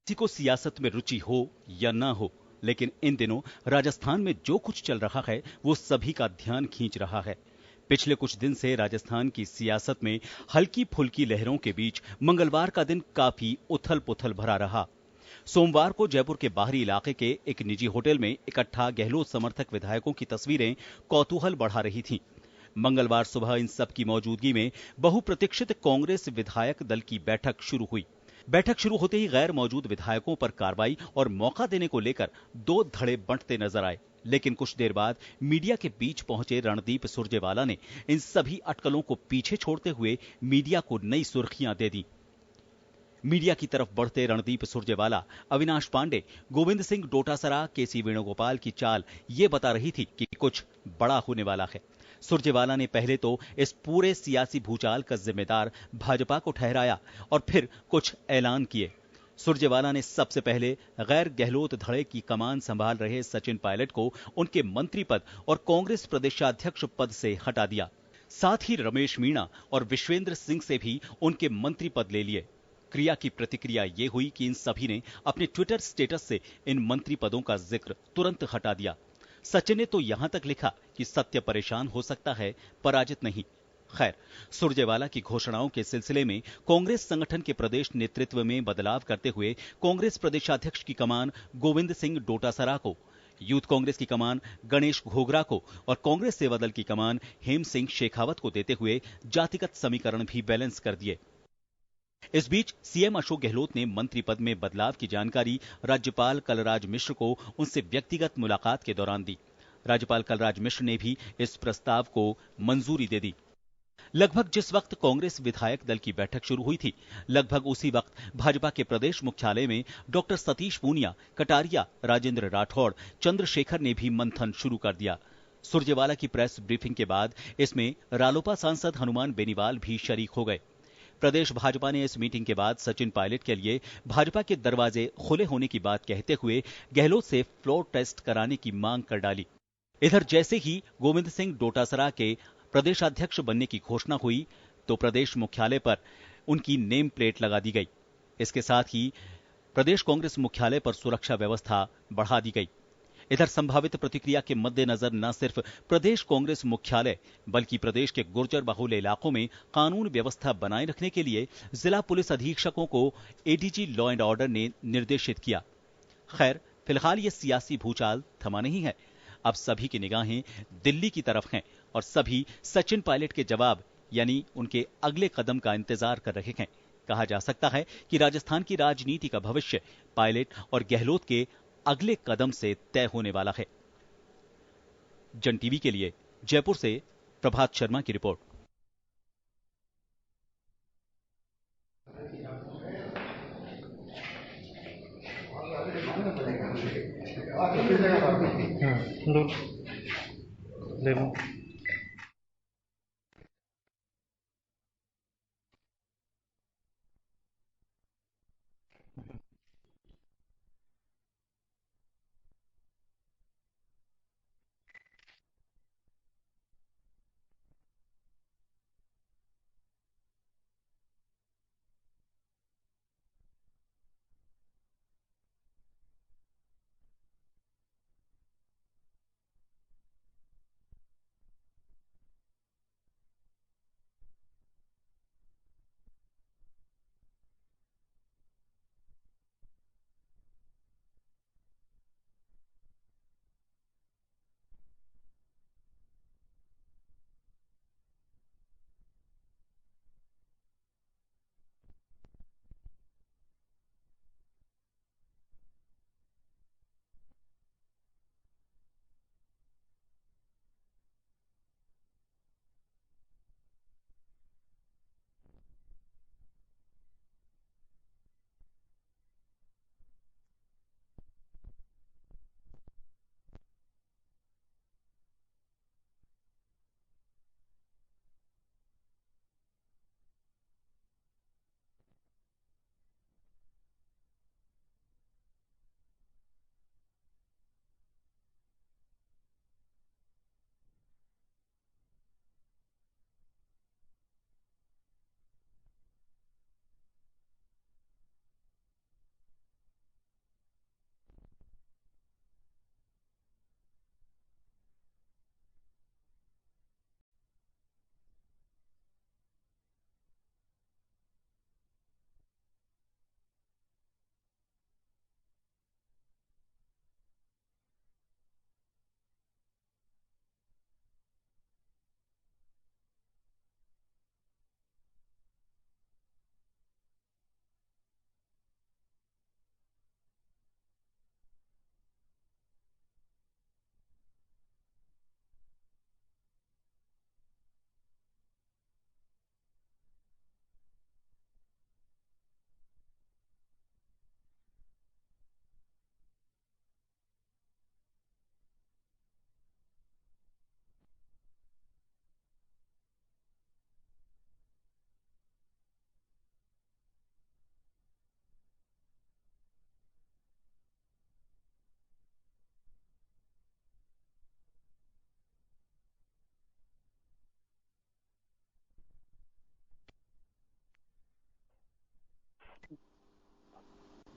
किसी को सियासत में रुचि हो या ना हो, लेकिन इन दिनों राजस्थान में जो कुछ चल रहा है वो सभी का ध्यान खींच रहा है। पिछले कुछ दिन से राजस्थान की सियासत में हल्की फुल्की लहरों के बीच मंगलवार का दिन काफी उथल पुथल भरा रहा। सोमवार को जयपुर के बाहरी इलाके के एक निजी होटल में इकट्ठा गहलोत समर्थक विधायकों की तस्वीरें कौतूहल बढ़ा रही थीं। मंगलवार सुबह इन सब की मौजूदगी में बहुप्रतीक्षित कांग्रेस विधायक दल की बैठक शुरू हुई। बैठक शुरू होते ही गैर मौजूद विधायकों पर कार्रवाई और मौका देने को लेकर दो धड़े बंटते नजर आए। लेकिन कुछ देर बाद मीडिया के बीच पहुंचे रणदीप सुरजेवाला ने इन सभी अटकलों को पीछे छोड़ते हुए मीडिया को नई सुर्खियां दे दी। मीडिया की तरफ बढ़ते रणदीप सुरजेवाला, अविनाश पांडे, गोविंद सिंह डोटासरा, केसी वेणुगोपाल की चाल ये बता रही थी कि कुछ बड़ा होने वाला है। सुरजेवाला ने पहले तो इस पूरे सियासी भूचाल का जिम्मेदार भाजपा को ठहराया और फिर कुछ ऐलान किए। सुरजेवाला ने सबसे पहले गैर गहलोत धड़े की कमान संभाल रहे सचिन पायलट को उनके मंत्री पद और कांग्रेस प्रदेशाध्यक्ष पद से हटा दिया। साथ ही रमेश मीणा और विश्वेंद्र सिंह से भी उनके मंत्री पद ले लिए। क्रिया की प्रतिक्रिया ये हुई कि इन सभी ने अपने ट्विटर स्टेटस से इन मंत्री पदों का जिक्र तुरंत हटा दिया। सचिन ने तो यहां तक लिखा कि सत्य परेशान हो सकता है, पराजित नहीं। खैर, सुरजेवाला की घोषणाओं के सिलसिले में कांग्रेस संगठन के प्रदेश नेतृत्व में बदलाव करते हुए कांग्रेस प्रदेशाध्यक्ष की कमान गोविंद सिंह डोटासरा को, यूथ कांग्रेस की कमान गणेश घोगरा को और कांग्रेस सेवा दल की कमान हेम सिंह शेखावत को देते हुए जातिगत समीकरण भी बैलेंस कर दिए। इस बीच सीएम अशोक गहलोत ने मंत्री पद में बदलाव की जानकारी राज्यपाल कलराज मिश्र को उनसे व्यक्तिगत मुलाकात के दौरान दी। राज्यपाल कलराज मिश्र ने भी इस प्रस्ताव को मंजूरी दे दी। लगभग जिस वक्त कांग्रेस विधायक दल की बैठक शुरू हुई थी, लगभग उसी वक्त भाजपा के प्रदेश मुख्यालय में डॉक्टर सतीश पूनिया, कटारिया, राजेंद्र राठौड़, चंद्रशेखर ने भी मंथन शुरू कर दिया। सुरजेवाला की प्रेस ब्रीफिंग के बाद इसमें रालोपा सांसद हनुमान बेनीवाल भी शरीक हो गए। प्रदेश भाजपा ने इस मीटिंग के बाद सचिन पायलट के लिए भाजपा के दरवाजे खुले होने की बात कहते हुए गहलोत से फ्लोर टेस्ट कराने की मांग कर डाली। इधर जैसे ही गोविंद सिंह डोटासरा के प्रदेशाध्यक्ष बनने की घोषणा हुई तो प्रदेश मुख्यालय पर उनकी नेम प्लेट लगा दी गई। इसके साथ ही प्रदेश कांग्रेस मुख्यालय पर सुरक्षा व्यवस्था बढ़ा दी गई। इधर संभावित प्रतिक्रिया के मद्देनजर न सिर्फ प्रदेश कांग्रेस मुख्यालय बल्कि प्रदेश के गुर्जर बहुल इलाकों में कानून व्यवस्था बनाए रखने के लिए जिला पुलिस अधीक्षकों को एडीजी लॉ एंड ऑर्डर ने निर्देशित किया। खैर, फिलहाल ये सियासी भूचाल थमा नहीं है। अब सभी की निगाहें दिल्ली की तरफ हैं और सभी सचिन पायलट के जवाब यानी उनके अगले कदम का इंतजार कर रहे हैं। कहा जा सकता है कि राजस्थान की राजनीति का भविष्य पायलट और गहलोत के अगले कदम से तय होने वाला है। जन टीवी के लिए जयपुर से प्रभात शर्मा की रिपोर्ट। ले लो।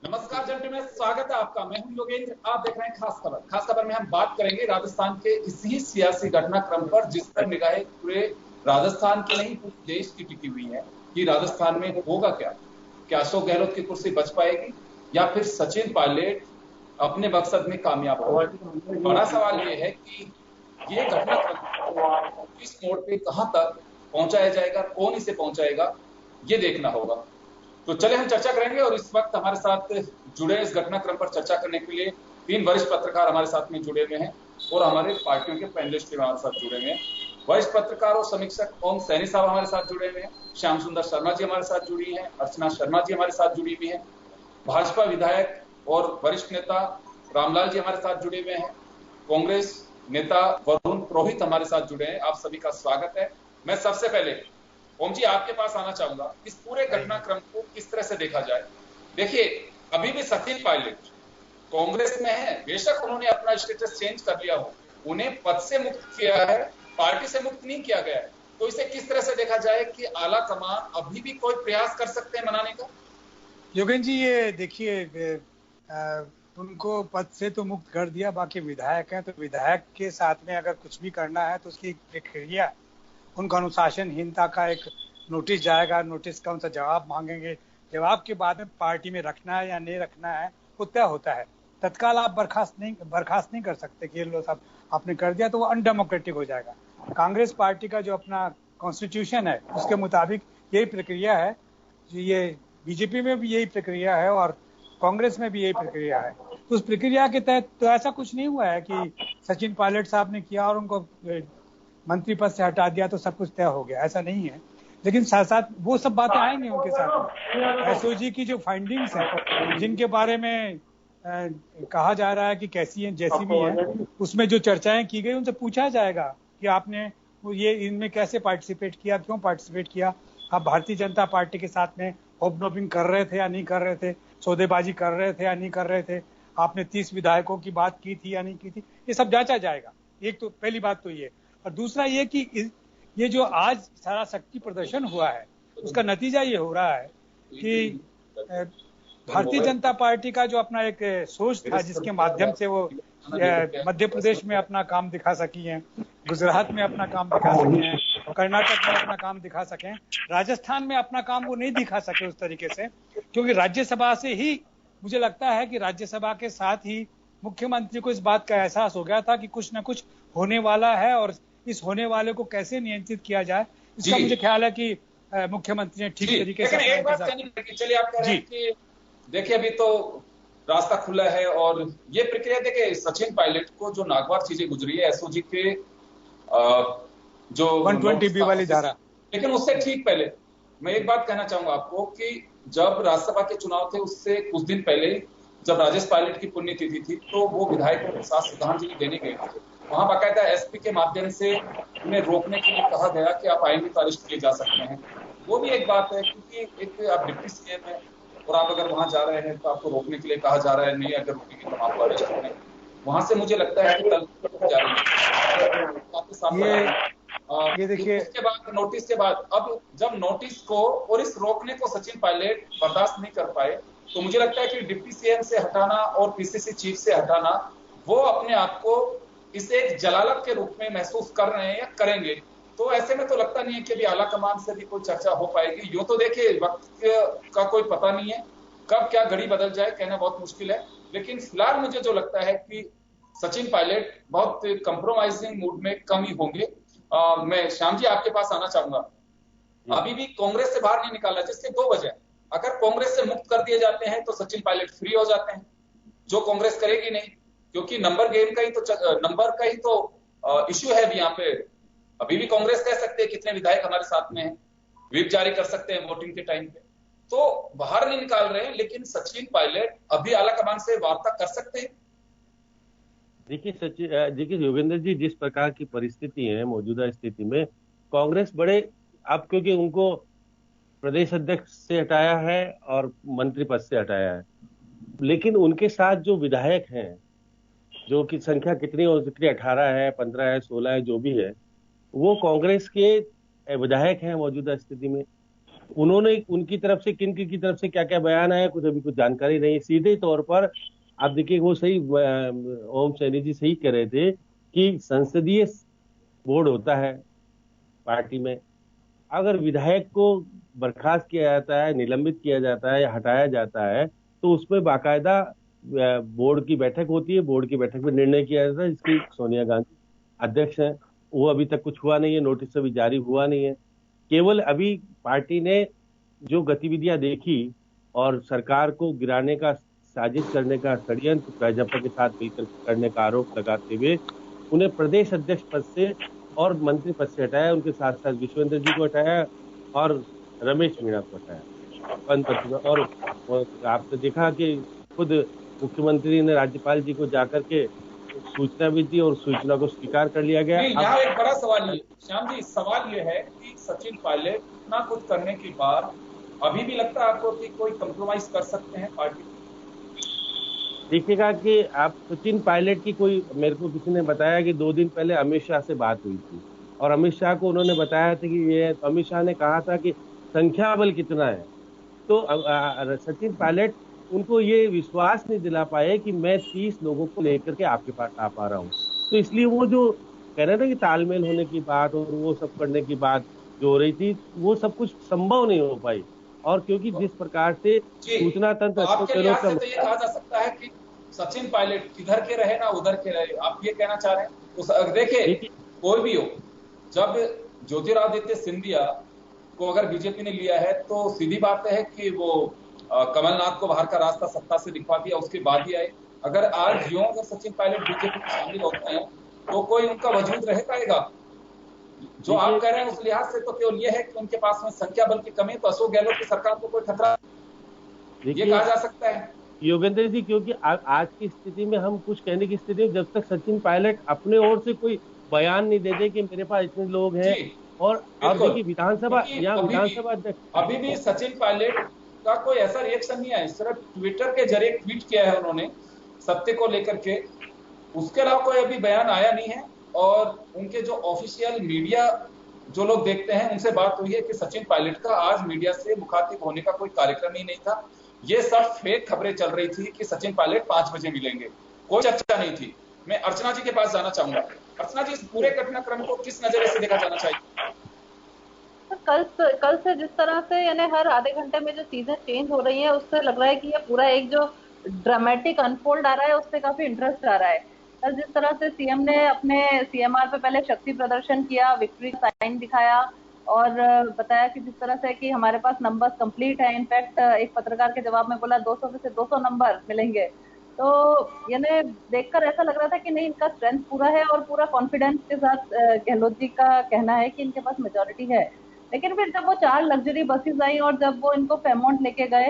नमस्कार जेंटलमैन, स्वागत है आपका। मैं हूं योगेंद्र, आप देख रहे हैं खास खबर। खास खबर में हम बात करेंगे राजस्थान के इसी सियासी घटनाक्रम पर, जिस पर निगाहें पूरे राजस्थान के नहीं पूरे देश की टिकी हुई है कि राजस्थान में होगा क्या। क्या अशोक गहलोत की कुर्सी बच पाएगी या फिर सचिन पायलट अपने मकसद में कामयाब होगा। बड़ा सवाल यह है कि ये घटनाक्रम किस मोड़ पे कहां तक पहुंचाया जाएगा, कौन इसे पहुंचाएगा, ये देखना होगा। तो चले हम चर्चा करेंगे और इस वक्त हमारे साथ जुड़े इस घटनाक्रम पर चर्चा करने के लिए 3 वरिष्ठ पत्रकार हमारे साथ में जुड़े हुए हैं और हमारे पार्टियों के पैनलिस्ट भी हमारे साथ जुड़े हुए हैं। वरिष्ठ पत्रकार और समीक्षक ओम सैनी साहब हमारे साथ जुड़े हुए हैं, श्याम सुंदर शर्मा जी हमारे साथ जुड़ी हैं, अर्चना शर्मा जी हमारे साथ जुड़ी हुई हैं, भाजपा विधायक और वरिष्ठ नेता रामलाल जी हमारे साथ जुड़े हुए हैं, कांग्रेस नेता वरुण पुरोहित हमारे साथ जुड़े हैं। आप सभी का स्वागत है। मैं सबसे पहले ओम जी आपके पास आना चाहूंगा, इस पूरे घटनाक्रम को किस तरह से देखा जाए। देखिए, अभी भी सचिन पायलट कांग्रेस में है, बेशक उन्होंने अपना स्टेटस चेंज कर लिया हो, उन्हें पद से मुक्त किया है, पार्टी से मुक्त नहीं किया गया है। तो इसे किस तरह से देखा जाए कि आला कमान अभी भी कोई प्रयास कर सकते हैं मनाने का। योगेंद्र जी, ये देखिए, उनको पद से तो मुक्त कर दिया, बाकी विधायक हैं तो विधायक के साथ में अगर कुछ भी करना है तो उसकी प्रक्रिया, उनका अनुशासनहीनता का एक नोटिस जाएगा, नोटिस का उनसे जवाब मांगेंगे, जवाब के बाद में पार्टी में रखना है या नहीं रखना है वो तय होता है। तत्काल आप बर्खास्त नहीं कर सकते कि ये लो साहब आपने कर दिया तो वो अनडेमोक्रेटिक हो जाएगा। कांग्रेस पार्टी का जो अपना कॉन्स्टिट्यूशन है उसके मुताबिक यही प्रक्रिया है। ये बीजेपी में भी यही प्रक्रिया है और कांग्रेस में भी यही प्रक्रिया है। तो उस प्रक्रिया के तहत तो ऐसा कुछ नहीं हुआ है कि सचिन पायलट साहब ने किया और उनको मंत्री पद से हटा दिया तो सब कुछ तय हो गया, ऐसा नहीं है। लेकिन साथ साथ वो सब बातें आएंगी उनके साथ। एसओजी की जो फाइंडिंग्स हैं, जिनके बारे में कहा जा रहा है कि कैसी है जैसी भी है, उसमें जो चर्चाएं की गई उनसे पूछा जाएगा कि आपने ये इनमें कैसे पार्टिसिपेट किया, क्यों पार्टिसिपेट किया, आप भारतीय जनता पार्टी के साथ में होपनोपिंग कर रहे थे या नहीं कर रहे थे, सौदेबाजी कर रहे थे या नहीं कर रहे थे, आपने 30 विधायकों की बात की थी या नहीं की थी, ये सब जांचा जाएगा। एक तो पहली बात तो ये, और दूसरा ये कि ये जो आज सारा शक्ति प्रदर्शन हुआ है उसका नतीजा ये हो रहा है कि भारतीय जनता पार्टी का जो अपना एक सोच था जिसके माध्यम से वो मध्य प्रदेश में अपना काम दिखा सकी हैं, गुजरात में अपना काम दिखा सके हैं, कर्नाटक में अपना काम दिखा सकें, राजस्थान में अपना काम वो नहीं दिखा सके उस तरीके से, क्योंकि राज्यसभा से ही मुझे लगता है कि राज्यसभा के साथ ही मुख्यमंत्री को इस बात का एहसास हो गया था कि कुछ ना कुछ होने वाला है और इस होने वाले को कैसे नियंत्रित किया जाए, इसका मुझे ख्याल है कि मुख्यमंत्री ने ठीक तरीके से एक बात चलिए आप कह रहे हैं कि देखिए अभी तो रास्ता खुला है और ये प्रक्रिया, देखिए सचिन पायलट को जो नागवार चीजें गुजरी है एसओजी के जो 120B वाली धारा, लेकिन उससे ठीक पहले मैं एक बात कहना चाहूंगा आपको कि जब राज्यसभा के चुनाव थे उससे कुछ दिन पहले जब राजेश पायलट की पुण्यतिथि थी तो वो विधायकों के साथ श्रद्धांजलि देने गए थे। वहां बाकायदा एसपी के माध्यम से उन्हें रोकने के लिए कहा गया कि आप आएंगे तो अरेस्ट किए जा सकते हैं। वो भी एक बात है क्योंकि एक आप डिप्टी सीएम है और आप अगर वहां जा रहे हैं तो आपको रोकने के लिए कहा जा रहा है, नहीं अगर रोकेंगे तो आपको अरेस्ट करेंगे। वहां से मुझे लगता है कि कल जा रही है। ये देखिए उसके बाद नोटिस के बाद अब जब नोटिस को और इस रोकने को सचिन पायलट बर्दाश्त नहीं कर पाए तो मुझे लगता है कि डिप्टी सीएम से हटाना और पीसीसी चीफ से हटाना, वो अपने आप को इसे एक जलालत के रूप में महसूस कर रहे हैं या करेंगे। तो ऐसे में तो लगता नहीं है कि अभी आला कमान से भी कोई चर्चा हो पाएगी। यूं तो देखिए वक्त का कोई पता नहीं है, कब क्या घड़ी बदल जाए कहना बहुत मुश्किल है। लेकिन फिलहाल मुझे जो लगता है कि सचिन पायलट बहुत कंप्रोमाइजिंग मूड में कम ही होंगे। मैं श्याम जी आपके पास आना चाहूंगा। अभी भी कांग्रेस से बाहर नहीं निकाला, जिसके 2 वजह। अगर कांग्रेस से मुक्त कर दिए जाते हैं तो सचिन पायलट फ्री हो जाते हैं, जो कांग्रेस करेगी नहीं, क्योंकि नंबर गेम का ही तो नंबर का ही तो इश्यू है अभी यहाँ पे। अभी भी कांग्रेस कह सकते हैं कितने विधायक हमारे साथ में हैं, व्हिप जारी कर सकते हैं वोटिंग के टाइम पे, तो बाहर नहीं निकाल रहे हैं। लेकिन सचिन पायलट अभी आला कमान से वार्ता कर सकते हैं। देखिए योगेंद्र जी, जिस प्रकार की परिस्थिति है मौजूदा स्थिति में, कांग्रेस बड़े अब क्योंकि उनको प्रदेश अध्यक्ष से हटाया है और मंत्री पद से हटाया है, लेकिन उनके साथ जो विधायक हैं, जो कि संख्या कितनी हो सकती है, 18 है, 15 है, 16 है, जो भी है, वो कांग्रेस के विधायक हैं मौजूदा स्थिति में। उन्होंने उनकी तरफ से किन की तरफ से क्या क्या बयान आया कुछ अभी कुछ जानकारी नहीं। सीधे तौर पर आप देखिए वो सही ओम सैनी जी सही कह रहे थे कि संसदीय बोर्ड होता है पार्टी में, अगर विधायक को बर्खास्त किया जाता है, निलंबित किया जाता है या हटाया जाता है तो उसमें बाकायदा बोर्ड की बैठक होती है, बोर्ड की बैठक में निर्णय किया जाता है, जिसकी सोनिया गांधी अध्यक्ष हैं। वो अभी तक कुछ हुआ नहीं है, नोटिस अभी जारी हुआ नहीं है। केवल अभी पार्टी ने जो गतिविधियां देखी और सरकार को गिराने का साजिश करने का षड्यंत्र भाजपा के साथ मिलकर करने का आरोप लगाते हुए उन्हें प्रदेश अध्यक्ष पद से और मंत्री पद से हटाया। उनके साथ साथ विश्वेंद्र जी को हटाया और रमेश मीणा को हटाया। और आपने देखा कि खुद मुख्यमंत्री ने राज्यपाल जी को जाकर के सूचना भी दी और सूचना को स्वीकार कर लिया गया। यहाँ एक बड़ा सवाल ये श्याम जी, सवाल ये है कि सचिन पायलट इतना कुछ करने के बाद अभी भी लगता है आपको कि कोई कंप्रोमाइज कर सकते हैं पार्टी? देखिएगा कि आप सचिन पायलट की कोई, मेरे को किसी ने बताया कि 2 दिन पहले अमित शाह से बात हुई थी और अमित शाह को उन्होंने बताया था कि ये, अमित शाह ने कहा था कि संख्या बल कितना है, तो सचिन पायलट उनको ये विश्वास नहीं दिला पाए कि मैं 30 लोगों को लेकर के आपके पास आ पा रहा हूँ। तो इसलिए वो जो कह रहे थे कि तालमेल होने की बात और वो सब करने की बात जो हो रही थी, वो सब कुछ संभव नहीं हो पाई। और क्योंकि जिस प्रकार से सूचना तंत्र आपके लिहाज से तो ये कहा जा सकता है कि सचिन पायलट किधर के रहे ना उधर के रहे, आप ये कहना चाह रहे हैं? देखिए कोई भी हो, जब ज्योतिरादित्य सिंधिया को अगर बीजेपी ने लिया है तो सीधी बात है कि वो कमलनाथ को बाहर का रास्ता सत्ता से दिखवा दिया, उसके बाद ही आए। अगर आज यूं अगर सचिन पायलट बीजेपी में शामिल होते हैं तो कोई उनका वजूद रह पाएगा? जो आप कह रहे हैं उस लिहाज से तो केवल ये है कि उनके पास में संख्या बल की कमी, तो अशोक गहलोत की सरकार को कोई खतरा ये कहा जा सकता है? योगेंद्र जी, क्योंकि आज की स्थिति में हम कुछ कहने की स्थिति में, जब तक सचिन पायलट अपने ओर से कोई बयान नहीं देते कि मेरे पास इतने लोग हैं, और देखिए विधानसभा अध्यक्ष अभी भी सचिन पायलट का कोई ऐसा रिएक्शन नहीं है, सिर्फ ट्विटर के जरिए ट्वीट किया है उन्होंने सत्य को लेकर के, उसके अलावा कोई अभी बयान आया नहीं है। और उनके जो ऑफिशियल मीडिया जो लोग देखते हैं उनसे बात हुई है कि सचिन पायलट का आज मीडिया से मुखातिब होने का कोई कार्यक्रम ही नहीं था। ये सब फेक खबरें चल रही थी कि सचिन पायलट 5 बजे मिलेंगे, कोई चर्चा नहीं थी। मैं अर्चना जी के पास जाना चाहूंगा। अर्चना जी, इस पूरे घटनाक्रम को किस नजरिए से देखा जाना चाहिए? कल से जिस तरह से यानी हर आधे घंटे में जो चीजें चेंज हो रही है, उससे लग रहा है कि ये पूरा एक जो ड्रामेटिक अनफोल्ड आ रहा है उससे काफी इंटरेस्ट आ रहा है। कल जिस तरह से सीएम ने अपने सीएमआर पे पहले शक्ति प्रदर्शन किया, विक्ट्री साइन दिखाया और बताया कि जिस तरह से कि हमारे पास नंबर्स कंप्लीट है। इनफैक्ट एक पत्रकार के जवाब में बोला 200 में से 200 नंबर मिलेंगे। तो यानी देखकर ऐसा लग रहा था कि नहीं, इनका स्ट्रेंथ पूरा है और पूरा कॉन्फिडेंस के साथ गहलोत जी का कहना है कि इनके पास मेजोरिटी है। लेकिन फिर जब वो 4 लग्जरी बसेस आई और जब वो इनको फेमोंट लेके गए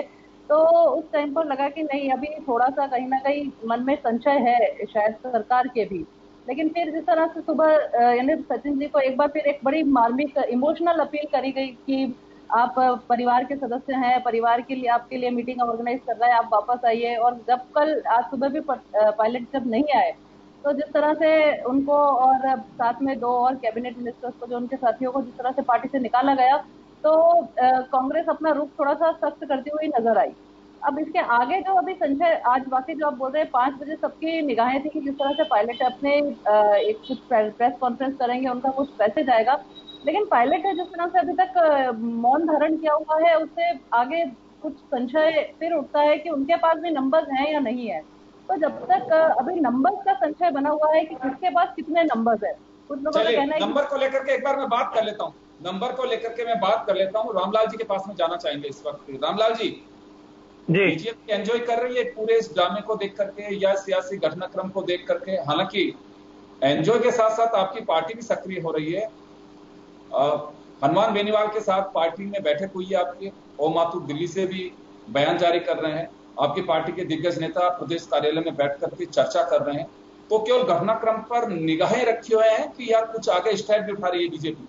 तो उस टाइम पर लगा कि नहीं, अभी थोड़ा सा कहीं ना कहीं मन में संशय है शायद सरकार के भी। लेकिन फिर जिस तरह से सुबह यानी सचिन जी को एक बार फिर एक बड़ी मार्मिक इमोशनल अपील करी गई कि आप परिवार के सदस्य हैं, परिवार के लिए आपके लिए मीटिंग ऑर्गेनाइज कर रहा है, आप वापस आइए। और जब कल आज सुबह भी पायलट जब नहीं आए तो जिस तरह से उनको और साथ में 2 और कैबिनेट मिनिस्टर्स को, जो उनके साथियों को जिस तरह से पार्टी से निकाला गया, तो कांग्रेस अपना रुख थोड़ा सा सख्त करती हुई नजर आई। अब इसके आगे जो अभी संशय, आज वाकई जो आप बोल रहे हैं 5 बजे सबकी निगाहें थी कि जिस तरह से पायलट अपने एक कुछ प्रेस कॉन्फ्रेंस करेंगे, उनका कुछ मैसेज आएगा। लेकिन पायलट है जिस तरह से अभी तक मौन धारण किया हुआ है, उससे आगे कुछ संशय फिर उठता है कि उनके पास भी नंबर्स हैं या नहीं है। तो जब तक अभी नंबर्स का संशय बना हुआ है कि किसके पास कितने नंबर्स है, कुछ लोगों का कहना है नंबर को लेकर के एक बार मैं बात कर लेता हूँ, रामलाल जी के पास में जाना चाहेंगे इस वक्त। रामलाल जी, बीजेपी एंजॉय कर रही है पूरे इस ड्रामे को देख करके या सियासी घटनाक्रम को देख करके? हालांकि एंजॉय के साथ साथ आपकी पार्टी भी सक्रिय हो रही है। हनुमान बेनीवाल के साथ पार्टी में बैठक हुई है आपकी, ओम माथुर दिल्ली से भी बयान जारी कर रहे हैं, आपकी पार्टी के दिग्गज नेता प्रदेश कार्यालय में बैठ करके चर्चा कर रहे हैं। तो केवल घटनाक्रम पर निगाहें रखे हुए हैं कि या कुछ आगे स्टेप भी उठा रही है बीजेपी?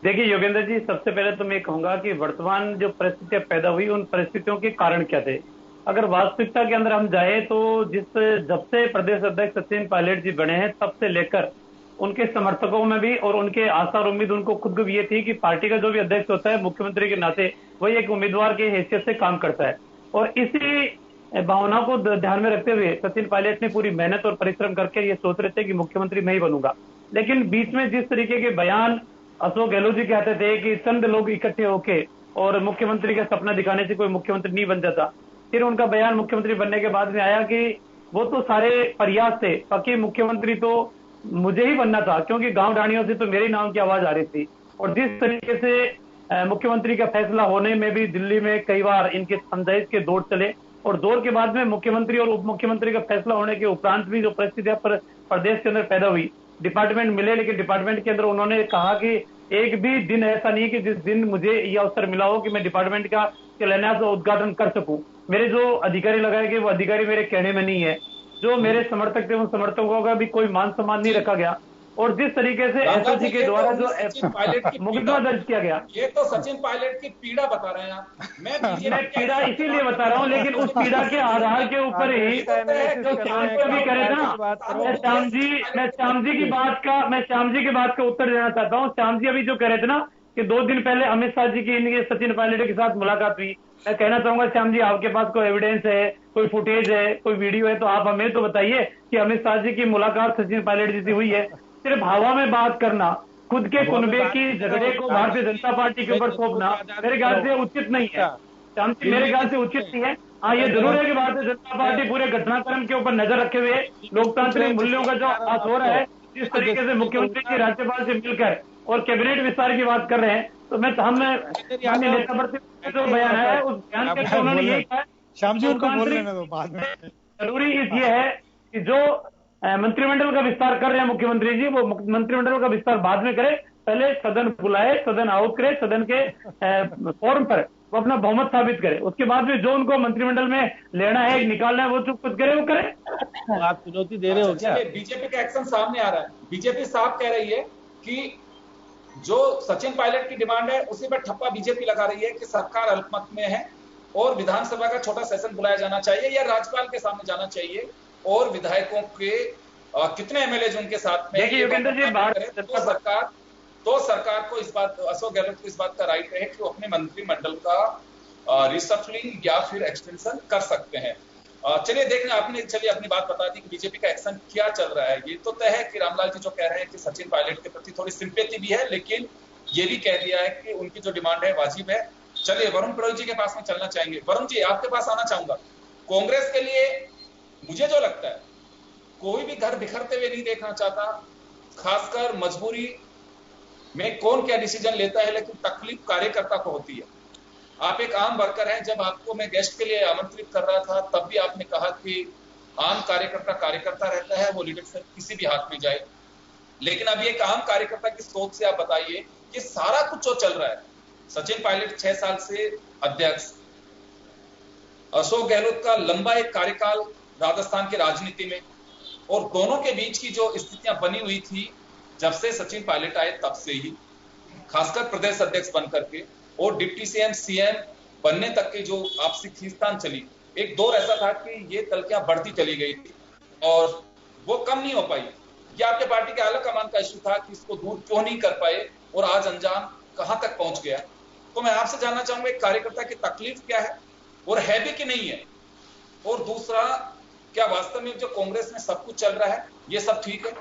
देखिए योगेंद्र जी, सबसे पहले तो मैं कहूंगा कि वर्तमान जो परिस्थितियां पैदा हुई, उन परिस्थितियों के कारण क्या थे। अगर वास्तविकता के अंदर हम जाए तो जब से प्रदेश अध्यक्ष सचिन पायलट जी बने हैं, तब से लेकर उनके समर्थकों में भी और उनके आशा और उम्मीद उनको खुद को भी ये थी कि पार्टी का जो भी अध्यक्ष होता है मुख्यमंत्री के नाते वही एक उम्मीदवार की हैसियत से काम करता है। और इसी भावना को ध्यान में रखते हुए सचिन पायलट ने पूरी मेहनत और परिश्रम करके ये सोच रहे थे कि मुख्यमंत्री मैं ही बनूंगा। लेकिन बीच में जिस तरीके के बयान अशोक गहलोत जी कहते थे कि चंद लोग इकट्ठे होके और मुख्यमंत्री का सपना दिखाने से कोई मुख्यमंत्री नहीं बन जाता, फिर उनका बयान मुख्यमंत्री बनने के बाद में आया कि वो तो सारे प्रयास थे, बाकी मुख्यमंत्री तो मुझे ही बनना था, क्योंकि गांव ढाणियों से तो मेरे नाम की आवाज आ रही थी। और जिस तरीके से मुख्यमंत्री का फैसला होने में भी दिल्ली में कई बार इनके समझाइश के दौर चले, और दौर के बाद में मुख्यमंत्री और उप मुख्यमंत्री का फैसला होने के उपरांत भी जो परिस्थितियां प्रदेश के अंदर पैदा हुई, डिपार्टमेंट मिले, लेकिन डिपार्टमेंट के अंदर उन्होंने कहा कि एक भी दिन ऐसा नहीं कि जिस दिन मुझे यह अवसर मिला हो कि मैं डिपार्टमेंट का शिलान्यास और उद्घाटन कर सकूं। मेरे जो अधिकारी लगाए गए वो अधिकारी मेरे कहने में नहीं है, जो मेरे समर्थक थे उन समर्थकों का भी कोई मान सम्मान नहीं रखा गया। और जिस तरीके से एसओजी के द्वारा जो मुकदमा दर्ज किया गया, ये तो सचिन पायलट की पीड़ा बता रहे हैं आप। मैं पीड़ा इसीलिए बता रहा हूँ, लेकिन उस पीड़ा के आधार के ऊपर ही जो श्याम जी अभी करे थे ना, मैं श्याम जी की बात का उत्तर देना चाहता हूँ। श्याम जी अभी जो कह रहे थे ना कि 2 दिन पहले अमित शाह जी की इनके सचिन पायलट के साथ मुलाकात हुई, मैं कहना चाहूंगा श्याम जी आपके पास कोई एविडेंस है, कोई फुटेज है, कोई वीडियो है तो आप हमें तो बताइए कि अमित शाह जी की मुलाकात सचिन पायलट जी से हुई है। सिर्फ हवा में बात करना, खुद के कुनबे की झगड़े को भारतीय जनता पार्टी के ऊपर सौंपना मेरे ख्याल से उचित नहीं है। श्याम जी मेरे ख्याल से उचित नहीं है। हाँ, ये जरूर है कि भारतीय जनता पार्टी पूरे घटनाक्रम के ऊपर नजर रखे हुए लोकतांत्रिक मूल्यों का जो आस हो रहा है, जिस तरीके से मुख्यमंत्री जी राज्यपाल से मिलकर और कैबिनेट विस्तार की बात कर रहे हैं, तो हम नेता प्रतिपक्ष जो बयान है उस बयान के उन्होंने यही कहा, श्याम जी उनको बोल लेना दो बाद में। जरूरी ये है कि जो मंत्रिमंडल का विस्तार कर रहे हैं मुख्यमंत्री जी, वो मंत्रिमंडल का विस्तार बाद में करे, पहले सदन बुलाए, सदन आउट करे, सदन के फोरम पर वो अपना बहुमत साबित करे, उसके बाद में जो उनको मंत्रिमंडल में लेना है निकालना है वो जो कुछ करे वो करे। आप चुनौती दे रहे हो क्या? बीजेपी का एक्शन सामने आ रहा है। बीजेपी साफ कह रही है कि जो सचिन पायलट की डिमांड है उसी पर ठप्पा बीजेपी लगा रही है कि सरकार अल्पमत में है और विधानसभा का छोटा सेशन बुलाया जाना चाहिए या राज्यपाल के सामने जाना चाहिए और विधायकों के कितने एमएलए उनके साथ में, देखिए योगेंद्र जी, तो सरकार को इस बात, अशोक गहलोत को इस बात का राइट है कि वो अपने मंत्रिमंडल का रिशफलिंग या फिर एक्सटेंशन कर सकते हैं। चलिए देखना, आपने चलिए अपनी बात बता दी कि बीजेपी का एक्शन क्या चल रहा है। ये तो तय है कि रामलाल जी जो कह रहे हैं कि सचिन पायलट के प्रति थोड़ी सिंपैथी भी है, लेकिन ये भी कह दिया है कि उनकी जो डिमांड है वाजिब है। चलिए वरुण पुरोहित जी के पास में चलना चाहेंगे। वरुण जी आपके पास आना चाहूंगा। कांग्रेस के लिए मुझे जो लगता है कोई भी घर बिखरते हुए नहीं देखना चाहता, खासकर मजबूरी में कौन क्या डिसीजन लेता है, लेकिन तकलीफ कार्यकर्ता को होती है। आप एक आम वर्कर हैं, जब आपको मैं गेस्ट के लिए आमंत्रित कर रहा था तब भी आपने कहा कि आम कार्यकर्ता रहता है, वो लीडरशिप किसी भी हाथ में जाए। लेकिन अभी एक आम कार्यकर्ता की सोच से आप बताइए कि सारा कुछ जो चल रहा है, सचिन पायलट 6 साल से अध्यक्ष, अशोक गहलोत का लंबा एक कार्यकाल राजस्थान की राजनीति में, और दोनों के बीच की जो स्थितियां बनी हुई थी जब से सचिन पायलट आए तब से ही, खासकर प्रदेश अध्यक्ष बनकर के और डिप्टी सीएम बनने तक की जो आपसी खींचतान चली, एक दौर ऐसा था कि ये तलकियां बढ़ती चली गई थी और वो कम नहीं हो पाई। ये आपके पार्टी के आला कमान का इश्यू था कि इसको दूर क्यों नहीं कर पाए और आज अंजाम कहां तक पहुंच गया। तो मैं आपसे जानना चाहूंगा एक कार्यकर्ता की तकलीफ क्या है और है भी कि नहीं है, और दूसरा क्या वास्तव में जो कांग्रेस में सब कुछ चल रहा है ये सब ठीक है?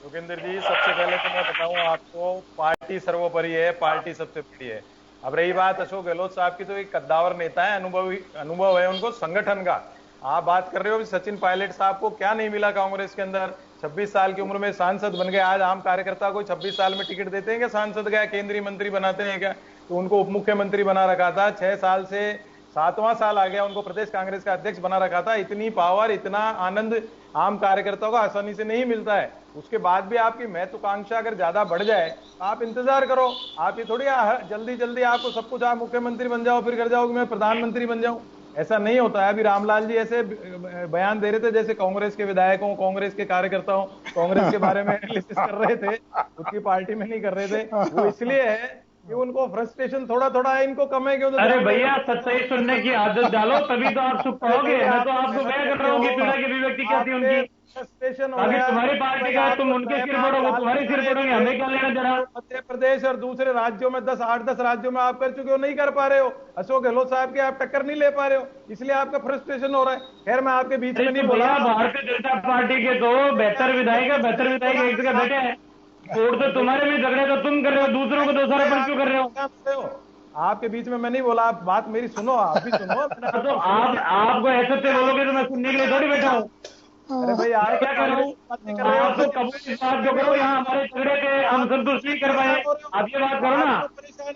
योगेंद्र जी, सबसे पहले तो मैं बताऊं आपको, पार्टी सर्वोपरि है, पार्टी सबसे बड़ी है। अब रही बात अशोक गहलोत साहब की, तो एक कद्दावर नेता है, अनुभव है उनको संगठन का। आप बात कर रहे हो सचिन पायलट साहब को क्या नहीं मिला कांग्रेस के अंदर, 26 साल की उम्र में सांसद बन गए। आज आम कार्यकर्ता को 26 साल में टिकट देते हैं क्या? सांसद का केंद्रीय मंत्री बनाते हैं क्या? तो उनको उप मुख्यमंत्री बना रखा था, 6 साल से 7वां साल आ गया, उनको प्रदेश कांग्रेस का अध्यक्ष बना रखा था। इतनी पावर, इतना आनंद आम कार्यकर्ताओं को आसानी से नहीं मिलता है। उसके बाद भी आपकी महत्वाकांक्षा अगर ज्यादा बढ़ जाए, आप इंतजार करो। आप ये थोड़ी जल्दी जल्दी आपको सब कुछ, आप मुख्यमंत्री बन जाओ फिर कर जाओ कि मैं प्रधानमंत्री बन जाऊं, ऐसा नहीं होता है। अभी रामलाल जी ऐसे बयान दे रहे थे जैसे कांग्रेस के विधायकों, कांग्रेस के कार्यकर्ताओं कांग्रेस के बारे में एनालिसिस कर रहे थे, उसकी पार्टी में नहीं कर रहे थे। वो इसलिए है कि उनको फ्रस्ट्रेशन थोड़ा थोड़ा है, इनको कम है क्यों? अरे भैया सच्चाई सुनने की आदत डालो, तभी तो आप सुख पाओगे। मैं तो आपको वह कर रहा हूँ कि पीड़ा की अभिव्यक्ति कैसी उनकी, फ्रस्ट्रेशन हो अभी गया। तुम्हारी पार्टी का है, तुम उनके सिर पड़ोगे, तुम्हारे सिर पड़ोगे, हमें क्या लेना जरा। मध्य प्रदेश और दूसरे राज्यों में 8-10 राज्यों में आप कर चुके हो, नहीं कर पा रहे हो। अशोक गहलोत साहब के आप टक्कर नहीं ले पा रहे हो, इसलिए आपका फ्रस्ट्रेशन हो रहा है। खैर मैं आपके बीच में नहीं बोला। भारतीय जनता पार्टी के तो बेहतर विधायक एक जगह बैठे हैं, वोट तो तुम्हारे में झगड़े तो तुम कर रहे हो, दूसरों को दोषारोपण क्यों कर रहे हो? आपके बीच में मैं नहीं बोला, आप बात मेरी सुनो, आप भी सुनो। तो आपको ऐसे बोलोगे तो मैं सुनने के लिए थोड़ी बैठा हूँ। अरे भाई आप क्या कर रहा हूँ, आपको कबूल इस बात जो करो, यहाँ हमारे झगड़े के हम संतुष्ट नहीं कर पाए, आप ये बात करो ना।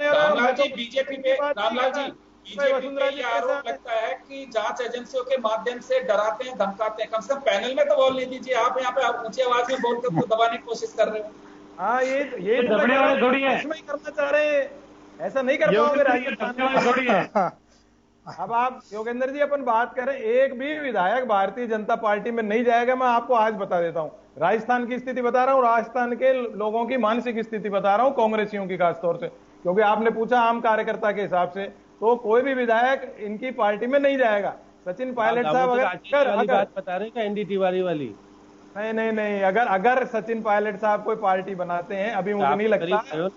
रामलाल जी बीजेपी पे ये आरोप लगता है कि जांच एजेंसियों के माध्यम से डराते हैं, धमकाते हैं। कम से कम पैनल में तो बोल नहीं दीजिए, आप यहाँ पे ऊंची आवाज में बोलकर तो दबाने की कोशिश कर रहे हो। हाँ ये दबने वाले थोड़ी है, करना चाह रहे हैं, ऐसा नहीं कर पाओगे राजस्थान थोड़ी है। अब आप योगेंद्र जी अपन बात करें, एक भी विधायक भारतीय जनता पार्टी में नहीं जाएगा। मैं आपको आज बता देता हूं, राजस्थान की स्थिति बता रहा हूं, राजस्थान के लोगों की मानसिक स्थिति बता रहा हूं, कांग्रेसियों की खासतौर से, क्योंकि आपने पूछा आम कार्यकर्ता के हिसाब से, तो कोई भी विधायक इनकी पार्टी में नहीं जाएगा। सचिन पायलट साहब अगर बात बता रहे हैं एनडीटी वाली नहीं, अगर सचिन पायलट साहब कोई पार्टी बनाते हैं, अभी मुझे नहीं लगता,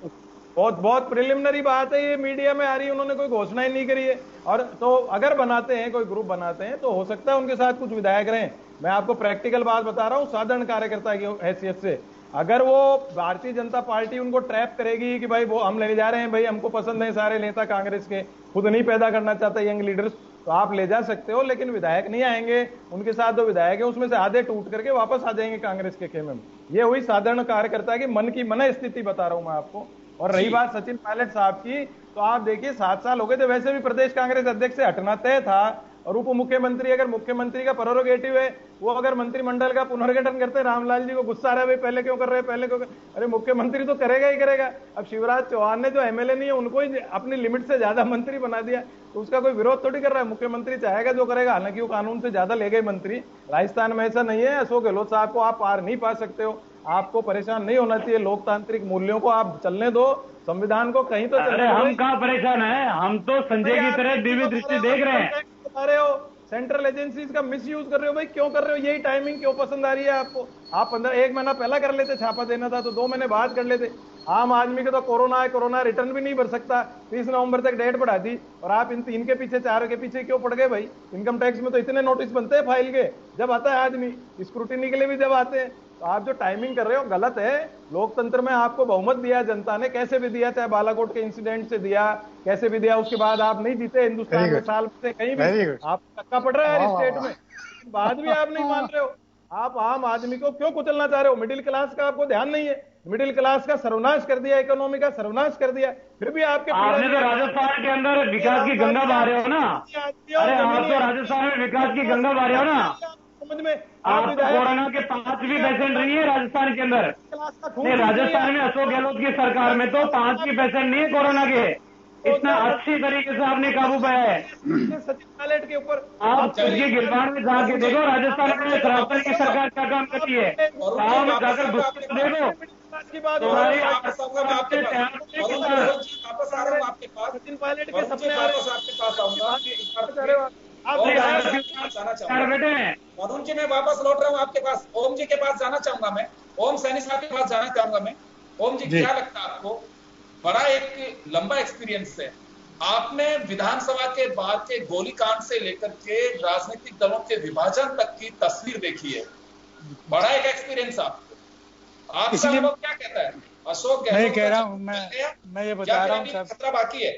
बहुत प्रिलिमिनरी बात है, ये मीडिया में आ रही है, उन्होंने कोई घोषणा ही नहीं करी है। और तो अगर बनाते हैं, कोई ग्रुप बनाते हैं, तो हो सकता है उनके साथ कुछ विधायक रहें। मैं आपको प्रैक्टिकल बात बता रहा हूं, साधारण कार्यकर्ता की हैसियत से। अगर वो भारतीय जनता पार्टी उनको ट्रैप करेगी कि भाई वो हम लेने जा रहे हैं, भाई हमको पसंद है सारे नेता कांग्रेस के, खुद नहीं पैदा करना चाहता यंग लीडर्स, तो आप ले जा सकते हो, लेकिन विधायक नहीं आएंगे। उनके साथ जो विधायक है उसमें से आधे टूट करके वापस आ जाएंगे कांग्रेस के खेमे में। ये हुई साधारण कार्यकर्ता की मन की मन स्थिति बता रहा हूं मैं आपको। और रही बात सचिन पायलट साहब की, तो आप देखिए 7 साल हो गए थे, वैसे भी प्रदेश कांग्रेस अध्यक्ष से हटना तय था। और उप मुख्यमंत्री, अगर मुख्यमंत्री का प्रेरोगेटिव है, वो अगर मंत्रिमंडल का पुनर्गठन करते हैं, रामलाल जी को गुस्सा आ रहा है भाई पहले क्यों कर रहे हैं, पहले क्यों अरे मुख्यमंत्री तो करेगा ही करेगा। अब शिवराज चौहान ने जो एमएलए नहीं है उनको ही अपनी लिमिट से ज्यादा मंत्री बना दिया, तो उसका कोई विरोध थोड़ी कर रहा है। मुख्यमंत्री चाहेगा जो करेगा, हालांकि वो कानून से ज्यादा ले गए मंत्री। राजस्थान में ऐसा नहीं है, अशोक गहलोत साहब को आप पार नहीं पा सकते हो, आपको परेशान नहीं होना चाहिए। लोकतांत्रिक मूल्यों को आप चलने दो, संविधान को कहीं तो चलने। हम कहाँ परेशान है, हम तो संजय की तरह दिव्य दृष्टि देख रहे हैं। रहे हो सेंट्रल एजेंसीज का मिसयूज कर रहे हो, भाई क्यों कर रहे हो? यही टाइमिंग क्यों पसंद आ रही है आपको? आप 1 महीना पहला कर लेते, छापा देना था तो 2 महीने बाद कर लेते। आम आदमी के तो कोरोना रिटर्न भी नहीं भर सकता, 30 नवंबर तक डेट बढ़ा दी, और आप इन 3 के पीछे 4 के पीछे क्यों पड़ गए भाई? इनकम टैक्स में तो इतने नोटिस बनते हैं फाइल के, जब आता है आदमी, स्क्रूटिनी के लिए भी जब आते हैं। तो आप जो टाइमिंग कर रहे हो गलत है। लोकतंत्र में आपको बहुमत दिया जनता ने, कैसे भी दिया, चाहे बालाकोट के इंसिडेंट से दिया, कैसे भी दिया, उसके बाद आप नहीं जीते हिंदुस्तान में साल से कहीं भी, आप धक्का पड़ रहा है स्टेट में, बाद भी आप नहीं मान रहे हो। आप आम आदमी को क्यों कुचलना चाह रहे हो? मिडिल क्लास का आपको ध्यान नहीं है, मिडिल क्लास का सर्वनाश कर दिया, इकोनॉमी का सर्वनाश कर दिया, फिर भी आपके आपने तो राजस्थान के अंदर विकास की गंगा बहा रहे हो ना। अरे आप तो राजस्थान में विकास की गंगा बहा रहे हो ना। समझ में आप कोरोना के 5 भी पेशेंट नहीं है राजस्थान के अंदर। नहीं, राजस्थान में अशोक गहलोत की सरकार में तो 5 भी पेशेंट नहीं है कोरोना के। इतना अच्छी तरीके से आपने काबू पाया है। सचिन पायलट के ऊपर आप चलिए गिरबान में जाके देखो राजस्थान में सरासर की सरकार क्या काम करती है, गाँव में जाकर देखो। की बात सचिन पायलट के सपने आ रहे वरुण जी, मैं वापस लौट रहा हूँ आपके पास। ओम जी के पास जाना चाहूंगा मैं, ओम सैनी साहब के पास जाना चाहूंगा मैं। ओम जी, क्या लगता है आपको? बड़ा एक लंबा एक्सपीरियंस है, आपने विधानसभा के बाद के गोलीकांड से लेकर के राजनीतिक दलों के विभाजन तक की तस्वीर देखी है, बड़ा एक एक्सपीरियंस आपको। आपका अनुभव क्या कहता है? अशोक गहलोत, मैं कह रहा हूँ, मैं ये बता रहा हूँ सब खतरा बाकी है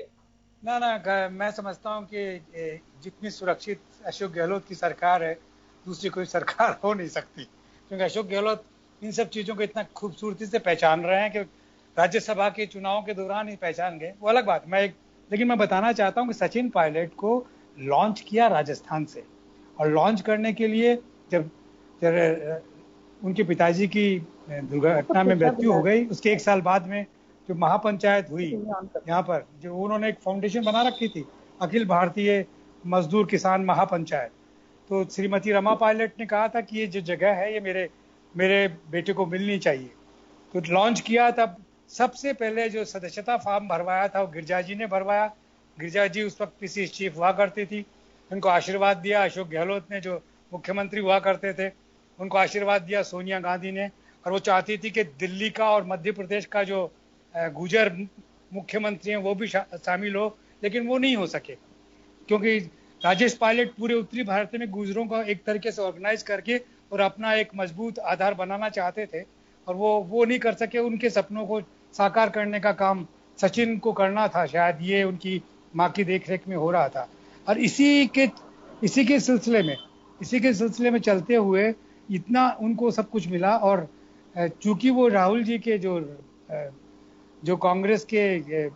ना, मैं समझता हूँ कि जितनी सुरक्षित अशोक गहलोत की सरकार है, दूसरी कोई सरकार हो नहीं सकती, क्योंकि अशोक गहलोत इन सब चीजों को इतना खूबसूरती से पहचान रहे हैं कि राज्यसभा के चुनाव के दौरान ही पहचान गए, वो अलग बात। लेकिन मैं बताना चाहता हूँ कि सचिन पायलट को लॉन्च किया राजस्थान से, और लॉन्च करने के लिए जब उनके पिताजी की दुर्घटना में मृत्यु हो गई, उसके 1 साल बाद में जो महापंचायत हुई यहाँ पर, जो उन्होंने एक फाउंडेशन बना रखी थी, अखिल भारतीय मजदूर किसान महापंचायत, तो श्रीमती रमा पायलट ने कहा था कि ये जो जगह है ये मेरे बेटे को मिलनी चाहिए। तो लॉन्च किया, तब सबसे पहले जो सदस्यता फॉर्म भरवाया था वो गिरजा जी ने भरवाया। गिरजा जी उस वक्त पीसी चीफ हुआ करती थी। उनको आशीर्वाद दिया अशोक गहलोत ने, जो मुख्यमंत्री हुआ करते थे, उनको आशीर्वाद दिया सोनिया गांधी ने। और वो चाहती थी कि दिल्ली का और मध्य प्रदेश का जो गुजर मुख्यमंत्री हैं वो भी शामिल हो, लेकिन वो नहीं हो सके, क्योंकि राजेश पायलट पूरे उत्तरी भारत में गुजरों को एक तरीके से ऑर्गेनाइज करके और अपना एक मजबूत आधार बनाना चाहते थे, और वो नहीं कर सके। उनके सपनों को साकार करने का काम सचिन को करना था, शायद ये उनकी माँ की देखरेख में हो रहा था। और इसी के सिलसिले में चलते हुए इतना उनको सब कुछ मिला। और चूंकि वो राहुल जी के जो कांग्रेस के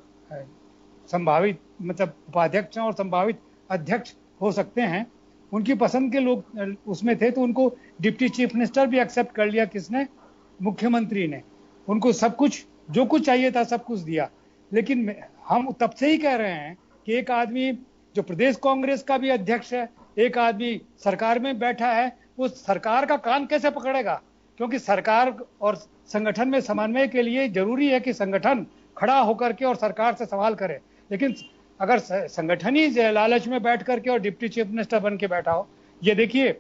संभावित मतलब उपाध्यक्ष और संभावित अध्यक्ष हो सकते हैं, उनकी पसंद के लोग उसमें थे, तो उनको डिप्टी चीफ मिनिस्टर भी एक्सेप्ट कर लिया। किसने? मुख्यमंत्री ने। उनको सब कुछ जो कुछ चाहिए था सब कुछ दिया। लेकिन हम तब से ही कह रहे हैं कि एक आदमी जो प्रदेश कांग्रेस का भी अध्यक्ष है, एक आदमी सरकार में बैठा है, वो सरकार का कान कैसे पकड़ेगा? क्योंकि सरकार और संगठन में समन्वय के लिए जरूरी है कि संगठन खड़ा होकर के और सरकार से सवाल करे। लेकिन अगर संगठन ही लालच में बैठ करके और डिप्टी चीफ मिनिस्टर बन के बैठा हो, ये देखिए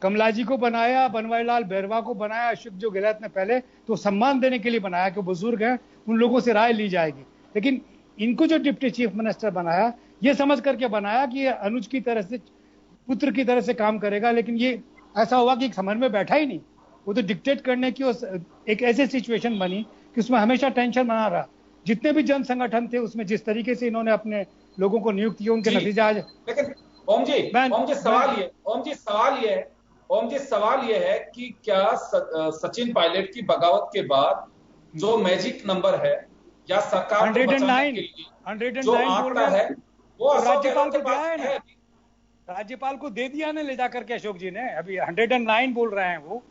कमला जी को बनाया, बनवारीलाल बैरवा को बनाया अशोक जो गहलोत ने पहले, तो सम्मान देने के लिए बनाया कि बुजुर्ग हैं, उन लोगों से राय ली जाएगी। लेकिन इनको जो डिप्टी चीफ मिनिस्टर बनाया, ये समझ करके बनाया कि ये अनुज की तरह से, पुत्र की तरह से काम करेगा। लेकिन ये ऐसा हुआ कि समझ में बैठा ही नहीं, वो तो डिक्टेट करने की एक ऐसी सिचुएशन बनी कि उसमें हमेशा टेंशन बना रहा। जितने भी जन संगठन थे उसमें जिस तरीके से इन्होंने अपने लोगों को नियुक्त किया, उनके नतीजा आज। लेकिन ओम जी सवाल ये है कि क्या सचिन पायलट की बगावत के बाद जो मैजिक नंबर है या सरकार को बचाने के लिए जो आंकड़ा है वो राज्यपाल को दिया है, राज्यपाल को दे दिया ने ले जाकर के अशोक जी ने। अभी 109 बोल रहे हैं वो।